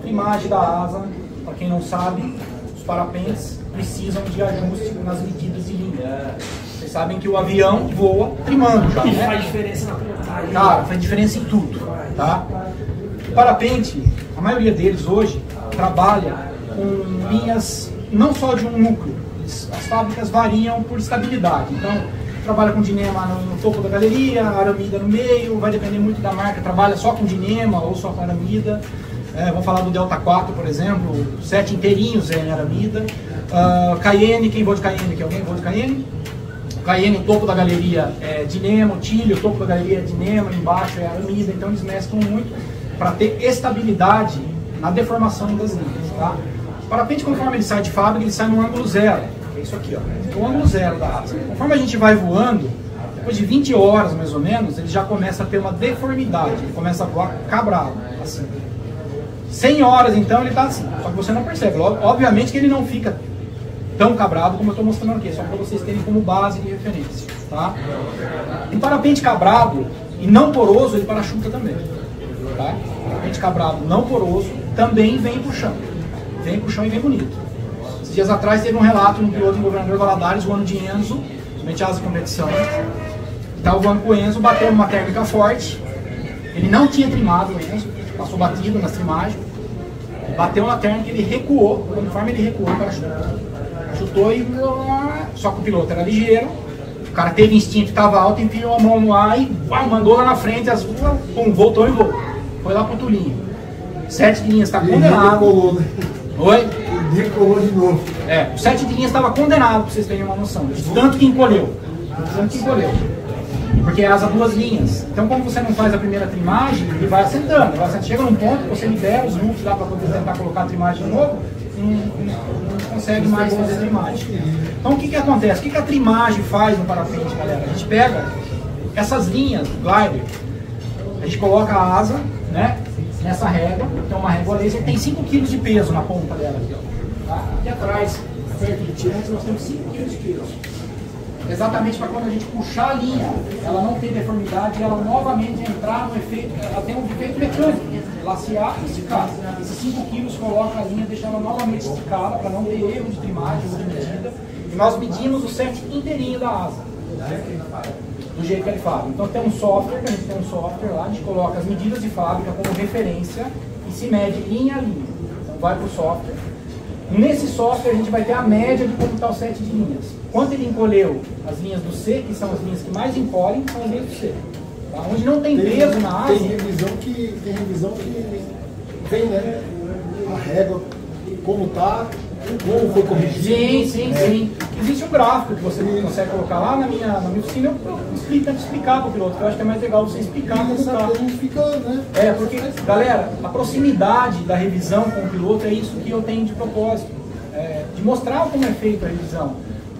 Imagem da asa, para quem não sabe, os parapentes precisam de ajuste nas medidas de linha. Vocês sabem que o avião voa trimando já, né? Faz diferença na pilotagem. Cara, faz diferença em tudo, tá? O parapente, a maioria deles hoje, trabalha com linhas não só de um núcleo. As fábricas variam por estabilidade. Então, trabalha com dinema no topo da galeria, aramida no meio, vai depender muito da marca, trabalha só com dinema ou só com aramida. Vamos falar do Delta 4, por exemplo, 7 inteirinhos é em aramida. Cayenne, quem voa de Cayenne? Que alguém voa de Cayenne? Cayenne, o topo da galeria é dinema, o Tilly, o topo da galeria é dinema, embaixo é aramida, então eles mesclam muito para ter estabilidade na deformação das linhas. Tá? O parapente, conforme ele sai de fábrica, ele sai no ângulo zero, que é isso aqui, ó, o ângulo zero da asa. Conforme a gente vai voando, depois de 20 horas mais ou menos, ele já começa a ter uma deformidade, ele começa a voar cabrado, assim. 100 horas então ele está assim, só que você não percebe. Obviamente que ele não fica tão cabrado como eu estou mostrando aqui, só para vocês terem como base de referência. Tá? Um parapente cabrado e não poroso, ele parachuta também. Tá? Parapente cabrado não poroso também vem pro chão. Vem pro chão e vem bonito. Esses dias atrás teve um relato de um piloto em Governador Valadares voando de Enzo, somente asa de competição. Estava voando com o Enzo, bateu numa térmica forte. Ele não tinha trimado o Enzo, passou batido nas trimagens. Bateu na térmica, ele recuou, conforme ele recuou, o cara chutou e... Só que o piloto era ligeiro, o cara teve instinto, estava alto, enfiou a mão no ar e mandou lá na frente, pum, voltou e voou. Foi lá pro Tulinho. 7 de linhas está condenado. Decolou, né? Oi? Decolou de novo. O 7 de linhas estava condenado, para vocês terem uma noção. Tanto que encolheu. Porque é asa 2 linhas. Então, como você não faz a primeira trimagem, ele vai assentando. Chega num ponto que você libera os núcleos lá para poder tentar colocar a trimagem de novo, não consegue mais fazer a trimagem. Então, o que acontece? O que a trimagem faz no parapente, galera? A gente pega essas linhas do glider, a gente coloca a asa, né, nessa régua, então uma régua laser, tem 5 kg de peso na ponta dela aqui, ó. Tá? Aqui atrás, perto de tirantes, nós temos 5 kg de peso. Exatamente para quando a gente puxar a linha, ela não ter deformidade e ela novamente entrar no efeito, ela tem um efeito mecânico, lacear e esticar. Esses 5 kg coloca a linha, deixa ela novamente esticada para não ter erro de trimagem ou de medida. E nós medimos o set inteirinho da asa, do jeito que ele fala. Então tem um software, a gente tem um software lá, a gente coloca as medidas de fábrica como referência e se mede linha a linha. Então vai para o software. Nesse software a gente vai ter a média de como está o set de linhas. Quanto ele encolheu as linhas do C, que são as linhas que mais encolhem, são as linhas do C. Tá? Onde não tem peso na asa. Tem revisão que vem, né? A régua, como está, ou foi corrigido? Sim. Existe um gráfico que você consegue colocar lá na minha oficina, eu tento explicar para o piloto, que eu acho que é mais legal você explicar como está. Porque, galera, a proximidade da revisão com o piloto é isso que eu tenho de propósito, de mostrar como é feita a revisão.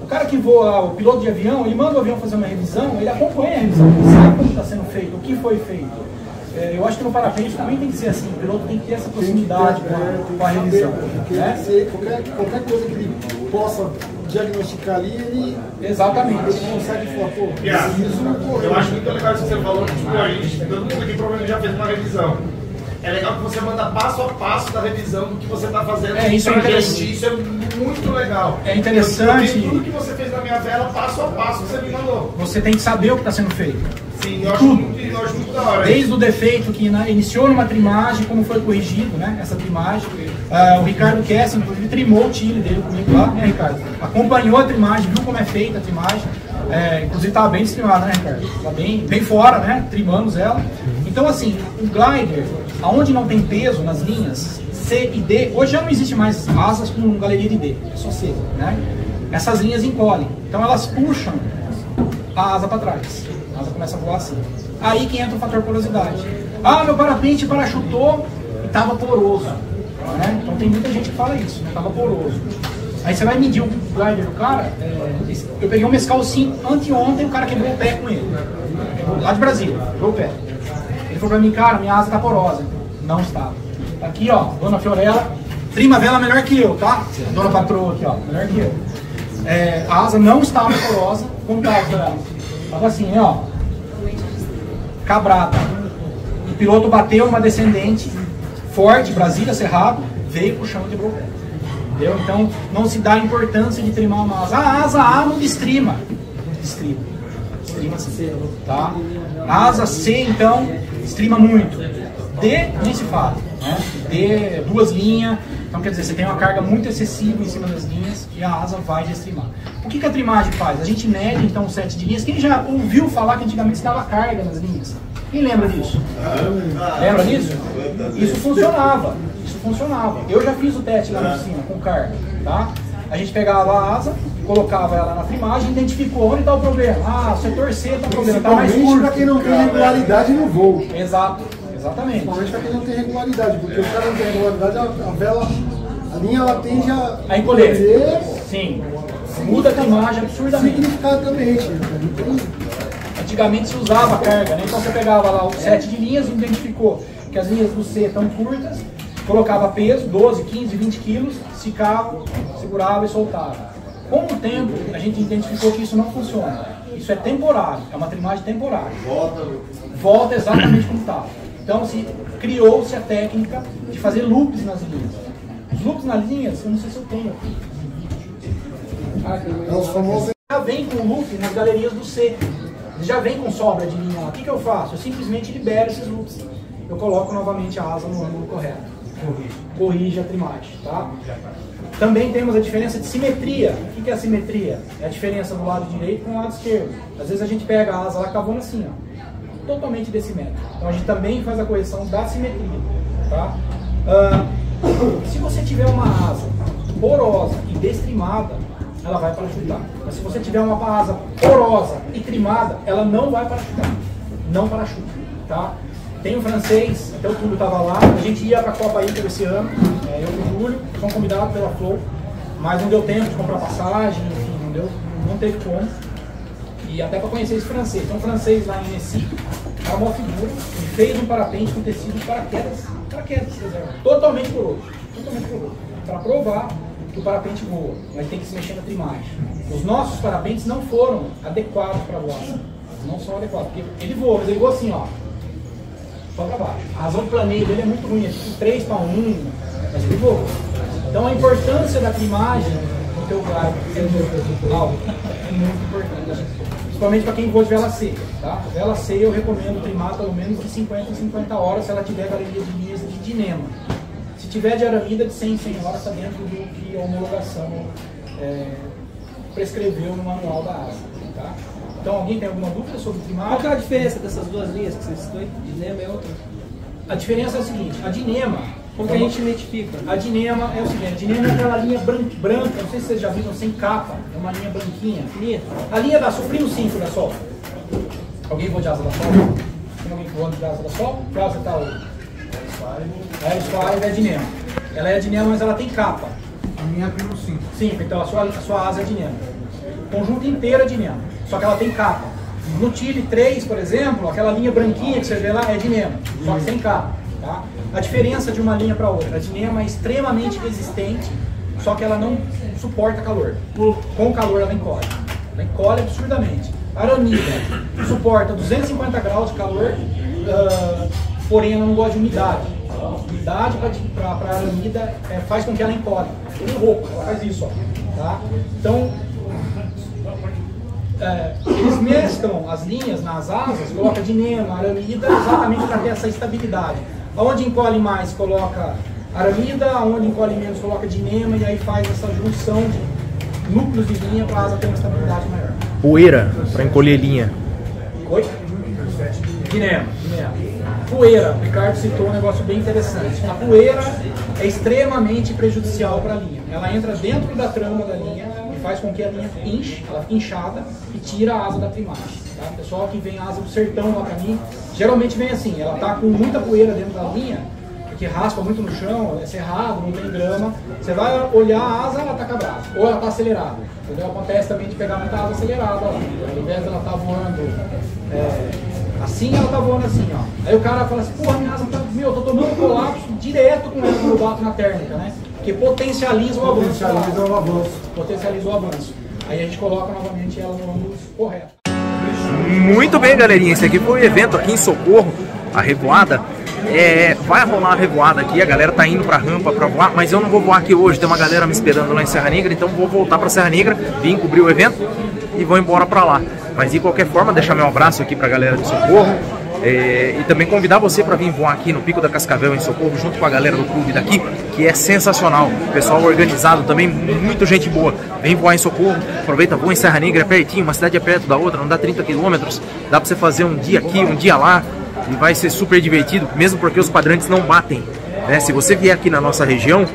O cara que voa, o piloto de avião, ele manda o avião fazer uma revisão, ele acompanha a revisão, ele sabe como está sendo feito, o que foi feito. Eu acho que no parapente também tem que ser assim, o piloto tem que ter essa proximidade com a revisão. Qualquer coisa que ele possa diagnosticar ali, ele consegue falar, pô, eu acho muito legal isso que você falou, tipo, a gente, todo mundo aqui provavelmente já fez uma revisão. É legal que você manda passo a passo da revisão do que você está fazendo. Isso é interessante. Isso é muito legal. É interessante. Tudo que você fez na minha vela, passo a passo, você me mandou. Você tem que saber o que está sendo feito. Sim, eu acho muito da hora. Desde o defeito que iniciou numa trimagem, como foi corrigido, né? Essa trimagem. O Ricardo Kessler, inclusive, trimou o tile dele comigo lá, né, Ricardo? Acompanhou a trimagem, viu como é feita a trimagem. Inclusive estava bem trimada, né, Ricardo? Estava bem fora, né? Trimamos ela. Então, assim, o glider, aonde não tem peso nas linhas C e D, hoje já não existe mais asas com galeria de D, é só C, né? Essas linhas encolhem, então elas puxam a asa para trás, a asa começa a voar assim. Aí que entra o fator porosidade. Meu parapente parachutou e estava poroso, né? Então tem muita gente que fala isso, estava poroso. Aí você vai medir o glider do cara, eu peguei um mescal assim, anteontem o cara quebrou o pé com ele, lá de Brasília, quebrou o pé. Ele falou pra mim, cara, minha asa tá porosa. Não estava. Aqui, ó, dona Fiorella, prima vela melhor que eu, tá? Dona patroa aqui, ó, melhor que eu. A asa não estava porosa. Como estava, Fiorella? Estava assim, ó, cabrada. O piloto bateu uma descendente forte, Brasília, Cerrado, veio pro chão e quebrou o pé. Entendeu? Então, não se dá a importância de trimar uma asa. A asa A não destrima. Destrima C, tá? A asa C, então, destrima muito. D, nem se fala, né? D, 2 linhas. Então, quer dizer, você tem uma carga muito excessiva em cima das linhas e a asa vai destrimar. O que a trimagem faz? A gente mede, então, o set de linhas. Quem já ouviu falar que antigamente se dava carga nas linhas? Quem lembra disso? Lembra disso? Isso funcionava. Eu já fiz o teste lá na oficina, com carga, tá? A gente pegava a asa, colocava ela na trimagem, identificou onde está o problema. O setor C está o problema, está mais curto. Para quem não tem regularidade no voo. Exatamente. Principalmente para quem não tem regularidade, porque o cara não tem regularidade, a vela, a linha ela tende a encolher. Sim. Muda a trimagem absurdamente. Significativamente. Antigamente se usava carga, né? Então você pegava lá o set de linhas, identificou que as linhas do C estão curtas, colocava peso, 12, 15, 20 quilos, esticava, segurava e soltava. Com o tempo, a gente identificou que isso não funciona. Isso é temporário, é uma trimagem temporária. Volta exatamente como estava. Então, criou-se a técnica de fazer loops nas linhas. Os loops nas linhas, eu não sei se eu tenho aqui. Já vem com loop nas galerias do C. Já vem com sobra de linha lá. O que eu faço? Eu simplesmente libero esses loops. Eu coloco novamente a asa no ângulo correto. Corrige a trimagem, tá? Também temos a diferença de simetria. O que é a simetria? É a diferença do lado direito com o lado esquerdo. Às vezes a gente pega a asa lá cavando assim, ó, totalmente decimétrica. Então a gente também faz a correção da simetria, tá? Se você tiver uma asa porosa e destrimada, ela vai parachutar. Mas se você tiver uma asa porosa e trimada, ela não vai parachutar. Não parachuta, tá? Tem um francês, até o Túlio estava lá, a gente ia para a Copa Inter esse ano, eu e o Túlio, fomos convidados pela Flow, mas não deu tempo de comprar passagem, enfim, não teve como. E até para conhecer esse francês. Então, um francês lá em Nessie, era uma figura, ele fez um parapente com tecido de paraquedas, totalmente poroso, para provar que o parapente voa, mas tem que se mexer na trimagem. Os nossos parapentes não foram adequados para voar, não são adequados, porque ele voa, mas ele voa assim, ó. Só para baixo. A razão de planeio dele é muito ruim, é tipo 3:1, mas ele voa. Então a importância da trimagem no teu glider é muito importante. Principalmente para quem voa de vela C, tá? Vela C eu recomendo trimar pelo menos de 50 em 50 horas se ela tiver galeria de linhas de dinema. Se tiver de aramida, de 100 em 100 horas está dentro do que a homologação prescreveu no manual da asa, tá? Então, alguém tem alguma dúvida sobre trimagem? Qual é a diferença dessas duas linhas que você citou? Dinema e outra? A diferença é a seguinte, a dinema, Como que a gente identifica? A dinema é o seguinte, a dinema é aquela linha branca, não sei se vocês já viram, sem capa, é uma linha branquinha. A linha da Sol, primo 5 da Sol. Alguém voa de asa da Sol? Tem alguém que voa de asa da Sol? Que asa tá hoje? A Air 5 é a dinema. Ela é a dinema, mas ela tem capa. A minha é primo 5. 5, então a sua asa é dinema. O conjunto inteiro é dinema, só que ela tem capa. No Tile 3, por exemplo, aquela linha branquinha que você vê lá é dinema, só que sem capa. Tá? A diferença de uma linha para outra, a dinema é extremamente resistente, só que ela não suporta calor. Com calor ela encolhe absurdamente. A aramida suporta 250 graus de calor, porém ela não gosta de umidade. A umidade para a aramida faz com que ela encolhe. Como roupa, ela faz isso. Ó, tá? Então, eles mesclam as linhas nas asas, coloca dinema, aramida, exatamente para ter essa estabilidade. Onde encolhe mais, coloca aramida, onde encolhe menos, coloca dinema, e aí faz essa junção de núcleos de linha para a asa ter uma estabilidade maior. Poeira, para encolher linha. Oi? Dinema. Poeira, o Ricardo citou um negócio bem interessante. A poeira é extremamente prejudicial para a linha. Ela entra dentro da trama da linha e faz com que a linha inche, ela fica inchada e tira a asa da trimagem. Tá? O pessoal que vem a asa do sertão lá para mim, geralmente vem assim, ela tá com muita poeira dentro da linha, que raspa muito no chão, é cerrado, não tem grama. Você vai olhar a asa, ela tá quebrada, ou ela tá acelerada. Entendeu? Acontece também de pegar muita asa acelerada lá. Ao invés dela tá voando assim, ela tá voando assim, ó. Aí o cara fala assim, porra, minha asa tá, eu tô tomando colapso direto com ela quando eu bato na térmica, né? Porque potencializa o avanço. Potencializa o avanço. Aí a gente coloca novamente ela no ângulo correto. Muito bem, galerinha, esse aqui foi o evento aqui em Socorro, a revoada. Vai rolar a revoada aqui, a galera tá indo pra rampa pra voar, mas eu não vou voar aqui hoje, tem uma galera me esperando lá em Serra Negra, então vou voltar pra Serra Negra, vim cobrir o evento e vou embora pra lá. Mas de qualquer forma, deixar meu abraço aqui pra galera de Socorro e também convidar você para vir voar aqui no Pico da Cascavel em Socorro, junto com a galera do clube daqui, que é sensacional, pessoal organizado também, muita gente boa. Vem voar em Socorro, aproveita, voa em Serra Negra, é pertinho, uma cidade é perto da outra, não dá 30 quilômetros, dá pra você fazer um dia aqui, um dia lá, e vai ser super divertido, mesmo porque os quadrantes não batem, né? Se você vier aqui na nossa região,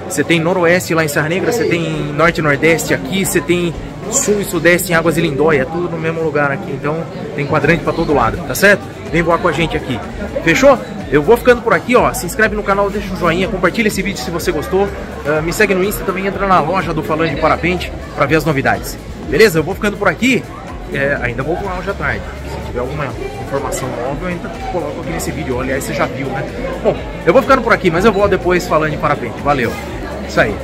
você tem noroeste lá em Serra Negra, você tem norte e nordeste aqui, você tem sul e sudeste em Águas de Lindóia, é tudo no mesmo lugar aqui, então tem quadrante pra todo lado, tá certo? Vem voar com a gente aqui, fechou? Eu vou ficando por aqui, ó, se inscreve no canal, deixa um joinha, compartilha esse vídeo se você gostou, me segue no Insta, também entra na loja do Falando de Parapente pra ver as novidades, beleza? Eu vou ficando por aqui, ainda vou voar hoje à tarde, se tiver alguma informação nova eu ainda coloco aqui nesse vídeo, aliás você já viu, né? Bom, eu vou ficando por aqui, mas eu vou depois falando de parapente, valeu, isso aí.